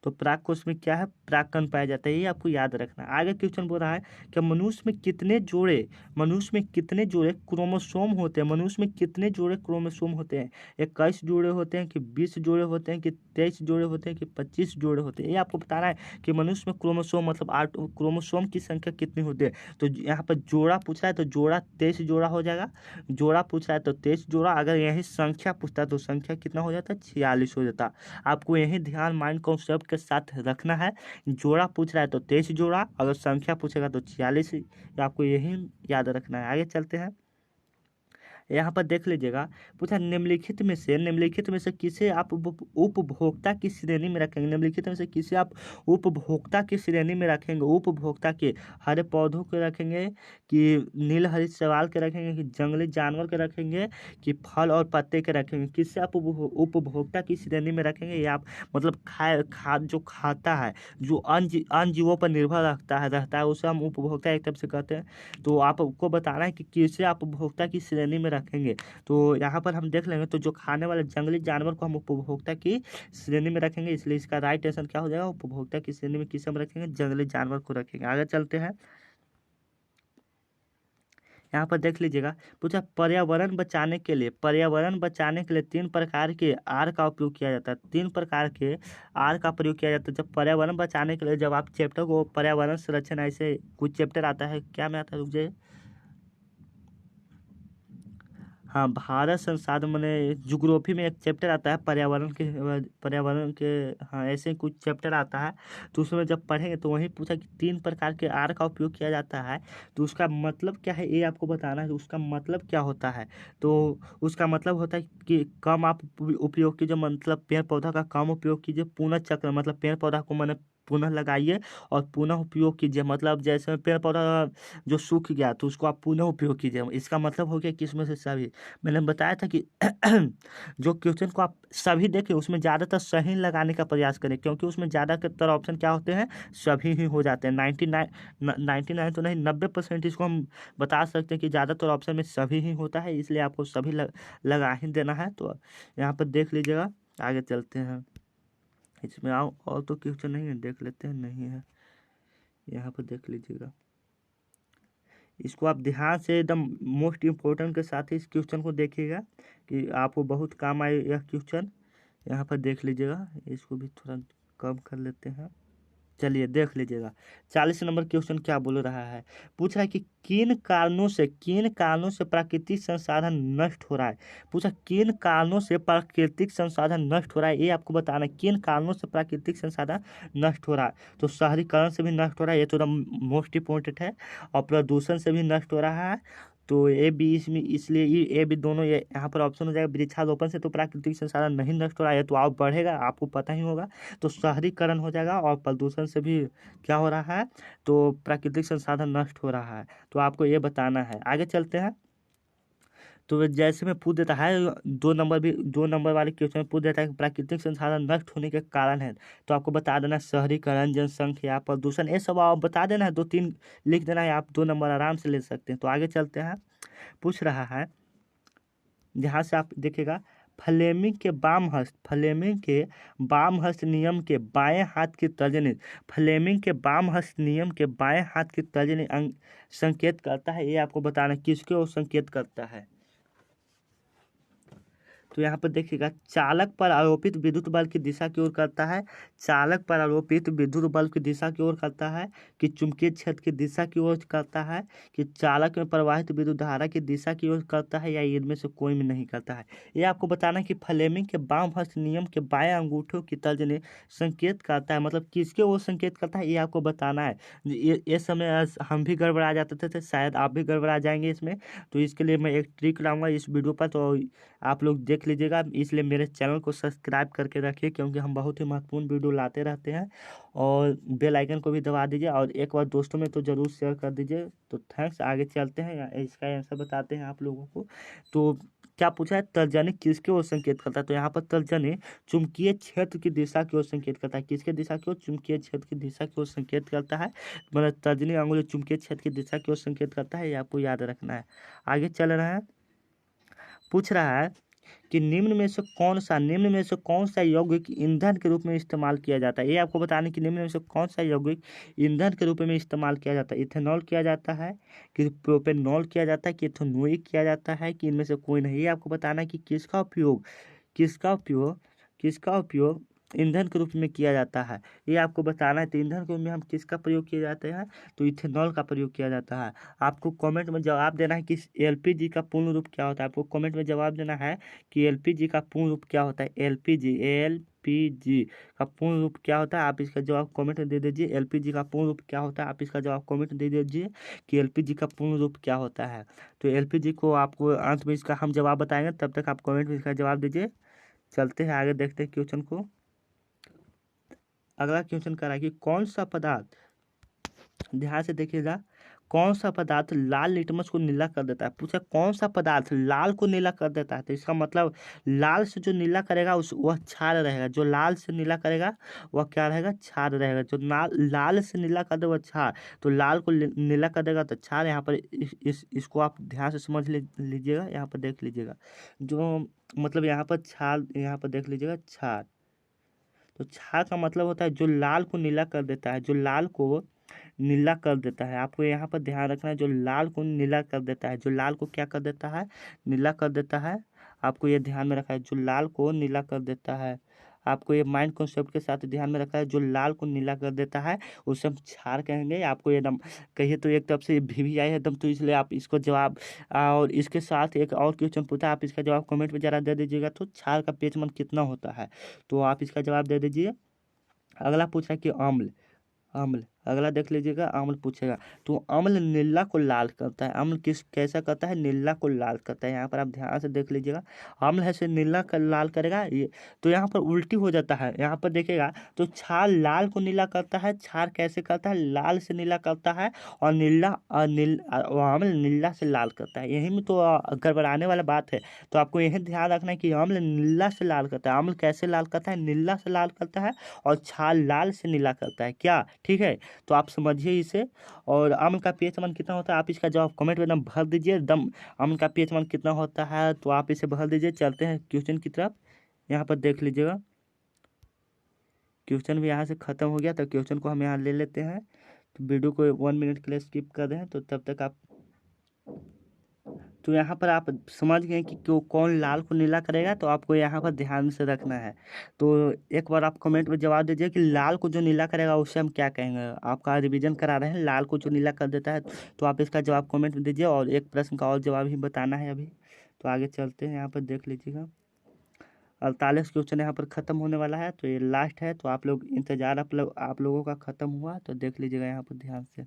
[SPEAKER 1] तो प्राक कोश में क्या है, परागकण पाया जाता है, ये आपको याद रखना। आगे क्वेश्चन बोल रहा है कि मनुष्य में कितने जोड़े क्रोमोसोम होते हैं। मनुष्य में कितने जोड़े क्रोमोसोम होते हैं, 21 जोड़े होते हैं कि 20 जोड़े होते हैं कि 23 जोड़े होते हैं कि 25 जोड़े होते हैं। ये आपको बताना है कि मनुष्य में क्रोमोसोम मतलब 8 क्रोमोसोम की संख्या कितनी होती है। तो यहाँ पर जोड़ा पूछ रहा है तो जोड़ा 23 जोड़ा हो जाएगा। जोड़ा पूछ रहा है तो 23 जोड़ा। अगर यही संख्या पूछता है तो संख्या कितना हो जाता है, 46 हो जाता। आपको यही ध्यान माइंड कॉन्सेप्ट के साथ रखना है। जोड़ा पूछ रहा है तो 23 जोड़ा, अगर संख्या पूछेगा तो 46। आपको यही याद रखना है। आगे चलते हैं, यहाँ पर देख लीजिएगा। पूछा निम्नलिखित में से किसे आप उपभोक्ता की श्रेणी में रखेंगे। निम्नलिखित में से किसे आप उपभोक्ता की श्रेणी में रखेंगे। उपभोक्ता के हरे पौधों के रखेंगे कि नीलहरित शैवाल के रखेंगे कि जंगली जानवर के रखेंगे कि फल और पत्ते के रखेंगे। किससे आप उपभोक्ता की श्रेणी में रखेंगे, ये आप मतलब जो खाता है, जो अन्य जीवों पर निर्भर रहता है उसे हम उपभोक्ता एक तरफ से कहते हैं। तो आपको बताना है कि किसे आप उपभोक्ता की श्रेणी में रखेंगे। तो यहाँ पर हम देख लेंगे, तो जो खाने वाले जंगली जानवर को हम उपभोक्ता की श्रेणी में रखेंगे, इसलिए इसका राइट आंसर क्या हो जाएगा, उपभोक्ता की श्रेणी में किसे हम रखेंगे, जंगली जानवर को रखेंगे। आगे चलते हैं, यहाँ पर देख लीजिएगा। पूछा पर्यावरण बचाने के लिए 3 प्रकार के आर का उपयोग किया जाता है। 3 प्रकार के आर का प्रयोग किया जाता है जब पर्यावरण बचाने के लिए। जब आप चैप्टर को पर्यावरण संरक्षण ऐसे कुछ चैप्टर आता है, क्या में आता है, रुक जाइए। हाँ, भारत संसाधन मैंने ज्योग्राफी में एक चैप्टर आता है पर्यावरण के हाँ ऐसे ही कुछ चैप्टर आता है। तो उसमें जब पढ़ेंगे तो वहीं पूछा कि 3 प्रकार के आर का उपयोग किया जाता है, तो उसका मतलब क्या है ये आपको बताना है। तो उसका मतलब क्या होता है, तो उसका मतलब होता है कि कम आप उपयोग कीजिए, मतलब पेड़ पौधा का कम उपयोग कीजिए। पुनः चक्र मतलब पेड़ पौधा को मैंने पुनः लगाइए और पुनः उपयोग कीजिए। मतलब जैसे पेड़ पौधा जो सूख गया तो उसको आप पुनः उपयोग कीजिए। इसका मतलब हो गया कि इसमें से सभी, मैंने बताया था कि जो क्वेश्चन को आप सभी देखें उसमें ज़्यादातर सही लगाने का प्रयास करें, क्योंकि उसमें ज़्यादातर ऑप्शन क्या होते हैं, सभी ही हो जाते हैं। 99 तो नहीं, 90% इसको हम बता सकते हैं कि ज़्यादातर ऑप्शन में सभी ही होता है, इसलिए आपको सभी लगा ही देना है। तो यहाँ पर देख लीजिएगा, आगे चलते हैं। इसमें आओ, और तो क्वेश्चन नहीं है, देख लेते हैं, नहीं है, यहाँ पर देख लीजिएगा। इसको आप ध्यान से एकदम मोस्ट इम्पोर्टेंट के साथ ही इस क्वेश्चन को देखिएगा कि आपको बहुत काम आए यह क्वेश्चन। यहाँ पर देख लीजिएगा, इसको भी थोड़ा कम कर लेते हैं। चलिए देख लीजिएगा, 40 नंबर क्वेश्चन क्या बोल रहा है। पूछ रहा है कि किन कारणों से प्राकृतिक संसाधन नष्ट हो रहा है। पूछा किन कारणों से प्राकृतिक संसाधन नष्ट हो रहा है, ये आपको बताना है। किन कारणों से प्राकृतिक संसाधन नष्ट हो रहा है, तो शहरीकरण से भी नष्ट हो रहा है, ये तो मोस्ट इम्पोर्टेंट है, और प्रदूषण से भी नष्ट हो रहा है। तो ए बी इसमें, इसलिए ए बी दोनों ये यहाँ पर ऑप्शन हो जाएगा। वृक्षारोपण से तो प्राकृतिक संसाधन नहीं नष्ट हो रहा है, तो आप बढ़ेगा, आपको पता ही होगा। तो शहरीकरण हो जाएगा, और प्रदूषण से भी क्या हो रहा है, तो प्राकृतिक संसाधन नष्ट हो रहा है। तो आपको ये बताना है। आगे चलते हैं। तो जैसे में पूछ देता है 2 नंबर भी, 2 नंबर वाले क्वेश्चन में पूछ देता है कि प्राकृतिक संसाधन नष्ट होने के कारण है, तो आपको बता देना है शहरीकरण, जनसंख्या, प्रदूषण, ये सब आप बता देना है। 2-3 लिख देना है, आप 2 नंबर आराम से ले सकते हैं। तो आगे चलते हैं। पूछ रहा है, जहाँ से आप देखिएगा, फ्लेमिंग के बाम हस्त नियम के बाएं हाथ की तर्जनी, फ्लेमिंग के बाम हस्त नियम के बाएं हाथ की तर्जनी संकेत करता है। ये आपको बताना है किसके वो संकेत करता है। तो यहाँ पर देखिएगा, चालक पर आरोपित विद्युत बल की दिशा की ओर करता है, चालक पर आरोपित विद्युत बल की दिशा की ओर करता है, कि चुंबकीय क्षेत्र की दिशा की ओर करता है, कि चालक में प्रवाहित विद्युत धारा की दिशा की ओर करता है, या इनमें से कोई में नहीं करता है। ये आपको बताना है कि फ्लेमिंग के बाम हस्त नियम के बाएं अंगूठों की तर्जनी संकेत करता है, मतलब किसके ओर संकेत करता है, ये आपको बताना है। ये समय हम भी गड़बड़ा जाते थे, शायद आप भी गड़बड़ा जाएंगे इसमें। तो इसके लिए मैं एक ट्रिक लाऊंगा इस वीडियो पर, तो आप लोग देख लीजिएगा। इसलिए मेरे चैनल को सब्सक्राइब करके रखिए, क्योंकि हम बहुत ही महत्वपूर्ण वीडियो लाते रहते हैं। और बेल आइकन को भी दबा दीजिए, और एक बार दोस्तों में तो ज़रूर शेयर कर दीजिए। तो थैंक्स। आगे चलते हैं, इसका आंसर बताते हैं आप लोगों को। तो क्या पूछा है, तर्जनी किसकी ओर संकेत करता है, तो यहाँ पर तर्जनी चुंबकीय क्षेत्र की दिशा की ओर संकेत करता है। किसके दिशा की ओर, चुंबकीय क्षेत्र की दिशा की ओर संकेत करता है। मतलब तर्जनी अंगुली चुंबकीय क्षेत्र की दिशा की ओर संकेत करता है, ये आपको याद रखना है। आगे चल रहा है। पूछ रहा है कि निम्न में से कौन सा यौगिक ईंधन के रूप में इस्तेमाल किया जाता है। ये आपको बताने कि निम्न में से कौन सा यौगिक ईंधन के रूप में इस्तेमाल किया जाता है। इथेनॉल किया जाता है, कि प्रोपेनॉल किया जाता है, कि इथेनोइक किया जाता है, कि इनमें से कोई नहीं। ये आपको बताना है कि किसका उपयोग ईंधन के रूप में किया जाता है, ये आपको बताना है। तो ईंधन के रूप में हम किसका प्रयोग किया जाता है, तो इथेनॉल का प्रयोग किया जाता है। आपको कमेंट में जवाब देना है कि एलपीजी का पूर्ण रूप क्या होता है। आपको कमेंट में जवाब देना है कि एलपीजी का पूर्ण रूप क्या होता है। एलपीजी का पूर्ण रूप क्या होता है, आप इसका जवाब कमेंट में दे दीजिए। एलपीजी का पूर्ण रूप क्या होता है, आप इसका जवाब कमेंट में दे दीजिए कि एलपीजी का पूर्ण रूप क्या होता है। तो एलपीजी को आपको अंत में इसका हम जवाब बताएंगे, तब तक आप कमेंट में इसका जवाब दीजिए। चलते हैं आगे, देखते हैं क्वेश्चन को। अगला क्वेश्चन कर रहा है कि कौन सा पदार्थ, ध्यान से देखिएगा, कौन सा पदार्थ लाल लिटमस को नीला कर देता है। पूछा कौन सा पदार्थ लाल को नीला कर देता है, तो इसका मतलब लाल से जो नीला करेगा वह क्षार रहेगा। जो लाल से नीला करेगा वह क्या रहेगा, क्षार रहेगा। जो लाल से नीला कर दे वह क्षार, तो लाल को नीला कर देगा तो क्षार। यहाँ पर इसको आप ध्यान से समझ लीजिएगा। यहाँ पर देख लीजिएगा, जो मतलब यहाँ पर क्षार, यहाँ पर देख लीजिएगा क्षार। तो क्षार का मतलब होता है जो लाल को नीला कर देता है, जो लाल को नीला कर देता है। आपको यहाँ पर ध्यान रखना है, जो लाल को नीला कर देता है, जो लाल को क्या कर देता है, नीला कर देता है। आपको ये ध्यान में रखा है, जो लाल को नीला कर देता है। आपको ये माइंड कॉन्सेप्ट के साथ ध्यान में रखा है, जो लाल को नीला कर देता है उसे हम क्षार कहेंगे। आपको एकदम कहिए तो एक तरफ से भी आई है एकदम, तो इसलिए आप इसको जवाब, और इसके साथ एक और क्वेश्चन पूछा, आप इसका जवाब कमेंट में जरा दे दीजिएगा। तो क्षार का पेच मान कितना होता है, तो आप इसका जवाब दे दीजिए। अगला पूछा कि अम्ल, अगला देख लीजिएगा, अम्ल पूछेगा तो अम्ल नीला को लाल करता है। अम्ल कैसा करता है? नीला को लाल करता है। यहाँ पर आप ध्यान से देख लीजिएगा, अम्ल है से नीला लाल करेगा ये, तो यहाँ पर उल्टी हो जाता है। यहाँ पर देखिएगा तो क्षार लाल को नीला करता है, क्षार कैसे करता है? लाल से नीला करता है, और अम्ल नीला से लाल करता है। यही में तो गड़बड़ाने वाला बात है। तो आपको यही ध्यान रखना है कि अम्ल नीला से लाल करता है। अम्ल कैसे लाल करता है? नीला से लाल करता है, और क्षार लाल से नीला करता है। क्या ठीक है? तो आप समझिए इसे। और अम्ल का पीएच मान कितना होता है, आप इसका जवाब कमेंट में एकदम भर दीजिए। एकदम अम्ल का पीएच मान कितना होता है तो आप इसे भर दीजिए। चलते हैं क्वेश्चन की तरफ। यहाँ पर देख लीजिएगा, क्वेश्चन भी यहाँ से ख़त्म हो गया, तो क्वेश्चन को हम यहाँ ले लेते हैं। तो वीडियो को 1 मिनट के लिए स्किप कर दें, तो तब तक आप, तो यहाँ पर आप समझ गए कि क्यों कौन लाल को नीला करेगा। तो आपको यहाँ पर ध्यान से रखना है। तो एक बार आप कमेंट में जवाब दीजिए कि लाल को जो नीला करेगा उससे हम क्या कहेंगे। आपका रिवीजन करा रहे हैं, लाल को जो नीला कर देता है, तो आप इसका जवाब कमेंट में दीजिए। और एक प्रश्न का और जवाब ही बताना है अभी। तो आगे चलते हैं, यहाँ पर देख लीजिएगा 48 क्वेश्चन यहाँ पर ख़त्म होने वाला है। तो ये लास्ट है, तो आप लोग इंतज़ार आप लोगों का ख़त्म हुआ तो देख लीजिएगा यहाँ पर ध्यान से।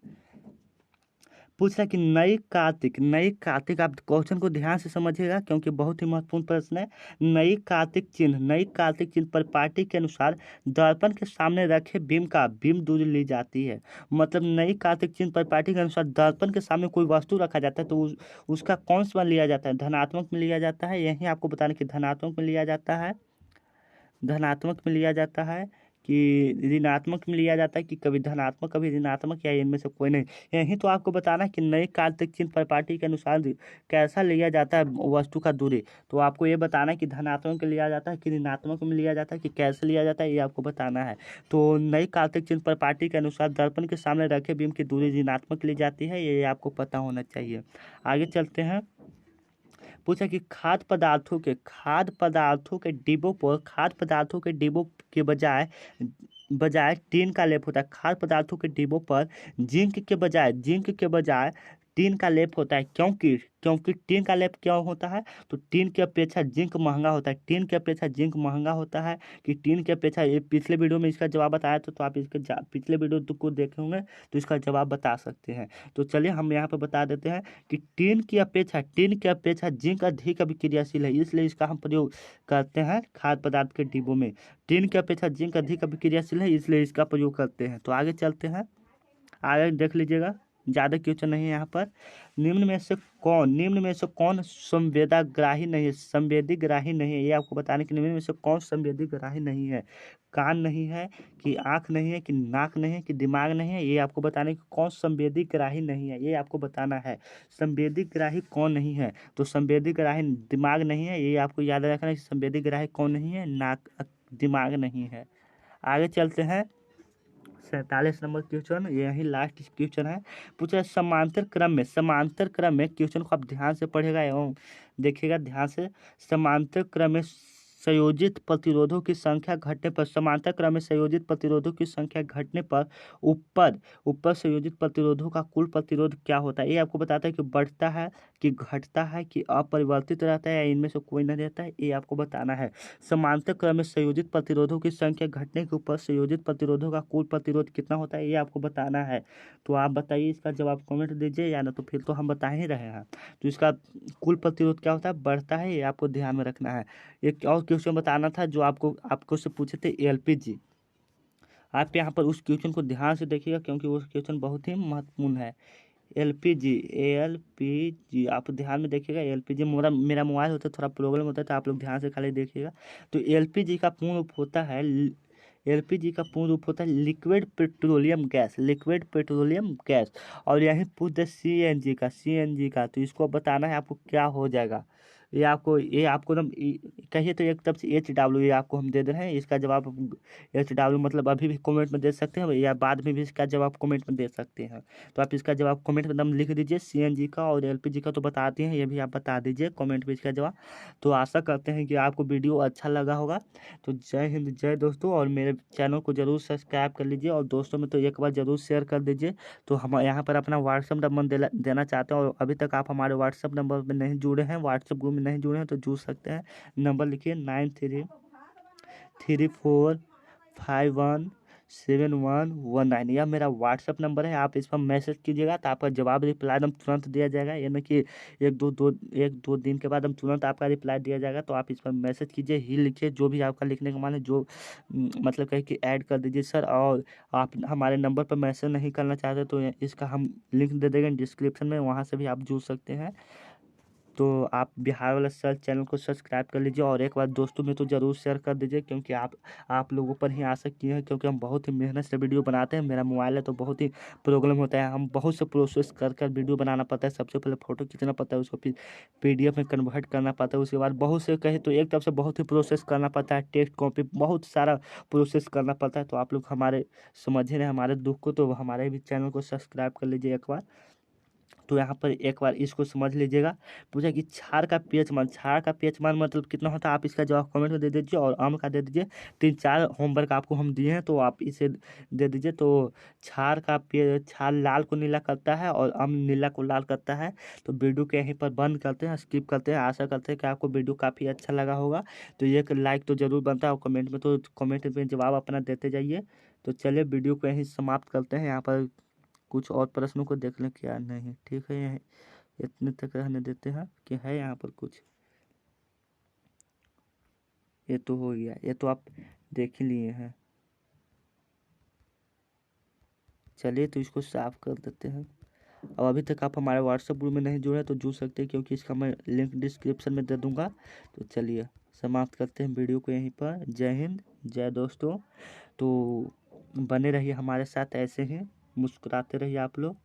[SPEAKER 1] पूछ रहा है कि नई कार्तिक, आप क्वेश्चन को ध्यान से समझिएगा क्योंकि बहुत ही महत्वपूर्ण प्रश्न है। नई कार्तिक चिन्ह पर पार्टी के अनुसार दर्पण के सामने रखे बीम दूरी ली जाती है। मतलब नई कार्तिक चिन्ह पर पार्टी के अनुसार दर्पण के सामने कोई वस्तु रखा जाता है, तो उसका कौन सा लिया जाता है? धनात्मक में लिया जाता है। यही आपको बताने कि धनात्मक में लिया जाता है, धनात्मक में लिया जाता है कि ऋणात्मक में लिया जाता है, कि कभी धनात्मक कभी ऋणात्मक, या इनमें से कोई नहीं। यही तो आपको बताना है कि नई कार्तिक चिन्ह पर पार्टी के अनुसार कैसा लिया जाता है वस्तु का दूरी। तो आपको ये बताना है कि धनात्मक में लिया जाता है कि ऋणात्मक में लिया जाता है, कि कैसे लिया जाता है, ये आपको बताना है। तो नई कार्तिक चिन्ह पर पार्टी के अनुसार दर्पण के सामने रखे बीम की दूरी ऋणात्मक ली जाती है, ये आपको पता होना चाहिए। आगे चलते हैं। पूछा कि खाद्य पदार्थों के डिब्बों के बजाय टीन का लेप होता है। खाद्य पदार्थों के डिब्बों पर जिंक के बजाय टीन का लेप होता है। क्योंकि टीन का लेप क्यों होता है? तो टीन की अपेक्षा जिंक महंगा होता है। कि टीन की अपेक्षा, ये पिछले वीडियो में इसका जवाब बताया था, तो आप इसके पिछले वीडियो को देखे होंगे तो इसका जवाब बता सकते हैं। तो चलिए हम यहाँ पर बता देते हैं कि टीन की अपेक्षा जिंक अधिक अभिक्रियाशील है, इसलिए इसका हम प्रयोग करते हैं खाद्य पदार्थ के डिब्बों में। टीन की अपेक्षा जिंक अधिक अभिक्रियाशील है, इसलिए इसका प्रयोग करते हैं। तो आगे चलते हैं, आगे देख लीजिएगा, ज़्यादा क्वेश्चन नहीं है यहाँ पर। निम्न में से कौन संवेदीग्राही नहीं है? ये आपको बताने के निम्न में से कौन संवेदीग्राही नहीं है? कान नहीं है, कि आँख नहीं है, कि नाक नहीं है, कि दिमाग नहीं है, ये आपको बताने की कौन संवेदीग्राही नहीं है, ये आपको बताना है। संवेदीग्राही कौन नहीं है? तो संवेदीग्राही दिमाग नहीं है, ये आपको याद रखना है कि संवेदीग्राही कौन नहीं है? नाक, दिमाग नहीं है। आगे चलते हैं, 47 नंबर क्वेश्चन, यही लास्ट क्वेश्चन है। पूछा है समांतर क्रम में क्वेश्चन को आप ध्यान से पढ़ेगा एवं देखिएगा ध्यान से। समांतर क्रम में संयोजित प्रतिरोधों की संख्या घटने पर, ऊपर संयोजित प्रतिरोधों का कुल प्रतिरोध क्या होता है? ये आपको बताता है कि बढ़ता है, कि घटता है, कि अपरिवर्तित रहता है, या इनमें से कोई नहीं रहता है, ये आपको बताना है। समांतर क्रम में संयोजित प्रतिरोधों की संख्या घटने के ऊपर संयोजित प्रतिरोधों का कुल प्रतिरोध कितना होता है, ये आपको बताना है। तो आप बताइए, इसका जवाब कमेंट दीजिए, या ना तो फिर तो हम बता ही रहे हैं। तो इसका कुल प्रतिरोध क्या होता है? बढ़ता है, ये आपको ध्यान में रखना है। एक और क्वेश्चन बताना था जो आपको से पूछे थे, एलपीजी। आप यहाँ पर उस क्वेश्चन को ध्यान से देखिएगा क्योंकि वो क्वेश्चन बहुत ही महत्वपूर्ण है। एलपीजी आप ध्यान में देखिएगा। एलपीजी, मेरा मोबाइल होता है थोड़ा प्रॉब्लम होता है, तो आप लोग ध्यान से खाली देखिएगा। तो एलपीजी का पूर्ण रूप होता है लिक्विड पेट्रोलियम गैस। और यही पूछ दे सीएनजी का, तो इसको बताना है आपको क्या हो जाएगा। ये आपको एकदम कहिए तो एक तरफ से HW, ये आपको हम दे दे रहे हैं। इसका जवाब HW मतलब अभी भी कमेंट में दे सकते हैं, या बाद में भी इसका जवाब कमेंट में दे सकते हैं। तो आप इसका जवाब कमेंट में एकदम लिख दीजिए। सीएनजी का और एलपीजी का तो बताते हैं, ये भी आप बता दीजिए कमेंट में इसका जवाब। तो आशा करते हैं कि आपको वीडियो अच्छा लगा होगा। तो जय हिंद, जय दोस्तों, और मेरे चैनल को जरूर सब्सक्राइब कर लीजिए, और दोस्तों में तो एक बार जरूर शेयर कर दीजिए। तो हम यहाँ पर अपना व्हाट्सअप नंबर देना चाहते हैं, और अभी तक आप हमारे व्हाट्सअप नंबर में नहीं जुड़े हैं, व्हाट्सअप ग्रुप में नहीं जुड़े हैं, तो जुड़ सकते हैं। नंबर लिखिए 933451 7119। यह मेरा व्हाट्सअप नंबर है, आप इस पर मैसेज कीजिएगा तो आपका जवाब रिप्लाई एकदम तुरंत दिया जाएगा, यानी कि एक दो दिन के बाद हम तुरंत आपका रिप्लाई दिया जाएगा। तो आप इस पर मैसेज कीजिए, ही लिखिए, जो भी आपका लिखने का मन है, जो मतलब कहे कि ऐड कर दीजिए सर। और आप हमारे नंबर पर मैसेज नहीं करना चाहते तो इसका हम लिंक दे देंगे डिस्क्रिप्शन में, वहाँ से भी आप जुड़ सकते हैं। तो आप बिहार वाला सर चैनल को सब्सक्राइब कर लीजिए और एक बार दोस्तों में तो ज़रूर शेयर कर दीजिए, क्योंकि आप लोगों पर ही आशा किए हैं, क्योंकि हम बहुत ही मेहनत से वीडियो बनाते हैं। मेरा मोबाइल है तो बहुत ही प्रॉब्लम होता है, हम बहुत से प्रोसेस कर वीडियो बनाना पड़ता है। सबसे पहले फ़ोटो खींचना पड़ता है, उसको फिर PDF में कन्वर्ट करना पड़ता है, उसके बाद बहुत से कहे तो एक तरफ से बहुत ही प्रोसेस करना पड़ता है, टेक्स्ट कॉपी बहुत सारा प्रोसेस करना पड़ता है। तो आप लोग हमारे समझ रहे हैं हमारे दुख को, तो हमारे भी चैनल को सब्सक्राइब कर लीजिए एक बार। तो यहाँ पर एक बार इसको समझ लीजिएगा। पूछा कि क्षार का pH मान मतलब कितना होता है, आप इसका जवाब कमेंट में दे दीजिए और आम का दे दीजिए। 3-4 होमवर्क आपको हम दिए हैं, तो आप इसे दे दीजिए। तो क्षार लाल को नीला करता है और अम्ल नीला को लाल करता है। तो वीडियो के यहीं पर बंद करते हैं, स्किप करते हैं। आशा करते हैं कि आपको वीडियो काफ़ी अच्छा लगा होगा। तो एक लाइक तो ज़रूर बनता है और कमेंट में जवाब अपना देते जाइए। तो चलिए वीडियो को यहीं समाप्त करते हैं। यहाँ पर कुछ और प्रश्नों को देख लें क्या नहीं, ठीक है, यह इतने तक रहने देते हैं कि है यहाँ पर कुछ। ये तो हो गया, ये तो आप देख ही लिए हैं। चलिए तो इसको साफ कर देते हैं। अब अभी तक आप हमारे व्हाट्सएप ग्रुप में नहीं जुड़े तो जुड़ सकते हैं, क्योंकि इसका मैं लिंक डिस्क्रिप्शन में दे दूंगा। तो चलिए समाप्त करते हैं वीडियो को यहीं पर। जय हिंद, जय दोस्तों। तो बने रहिए हमारे साथ, ऐसे ही मुस्कुराते रहिए आप लोग।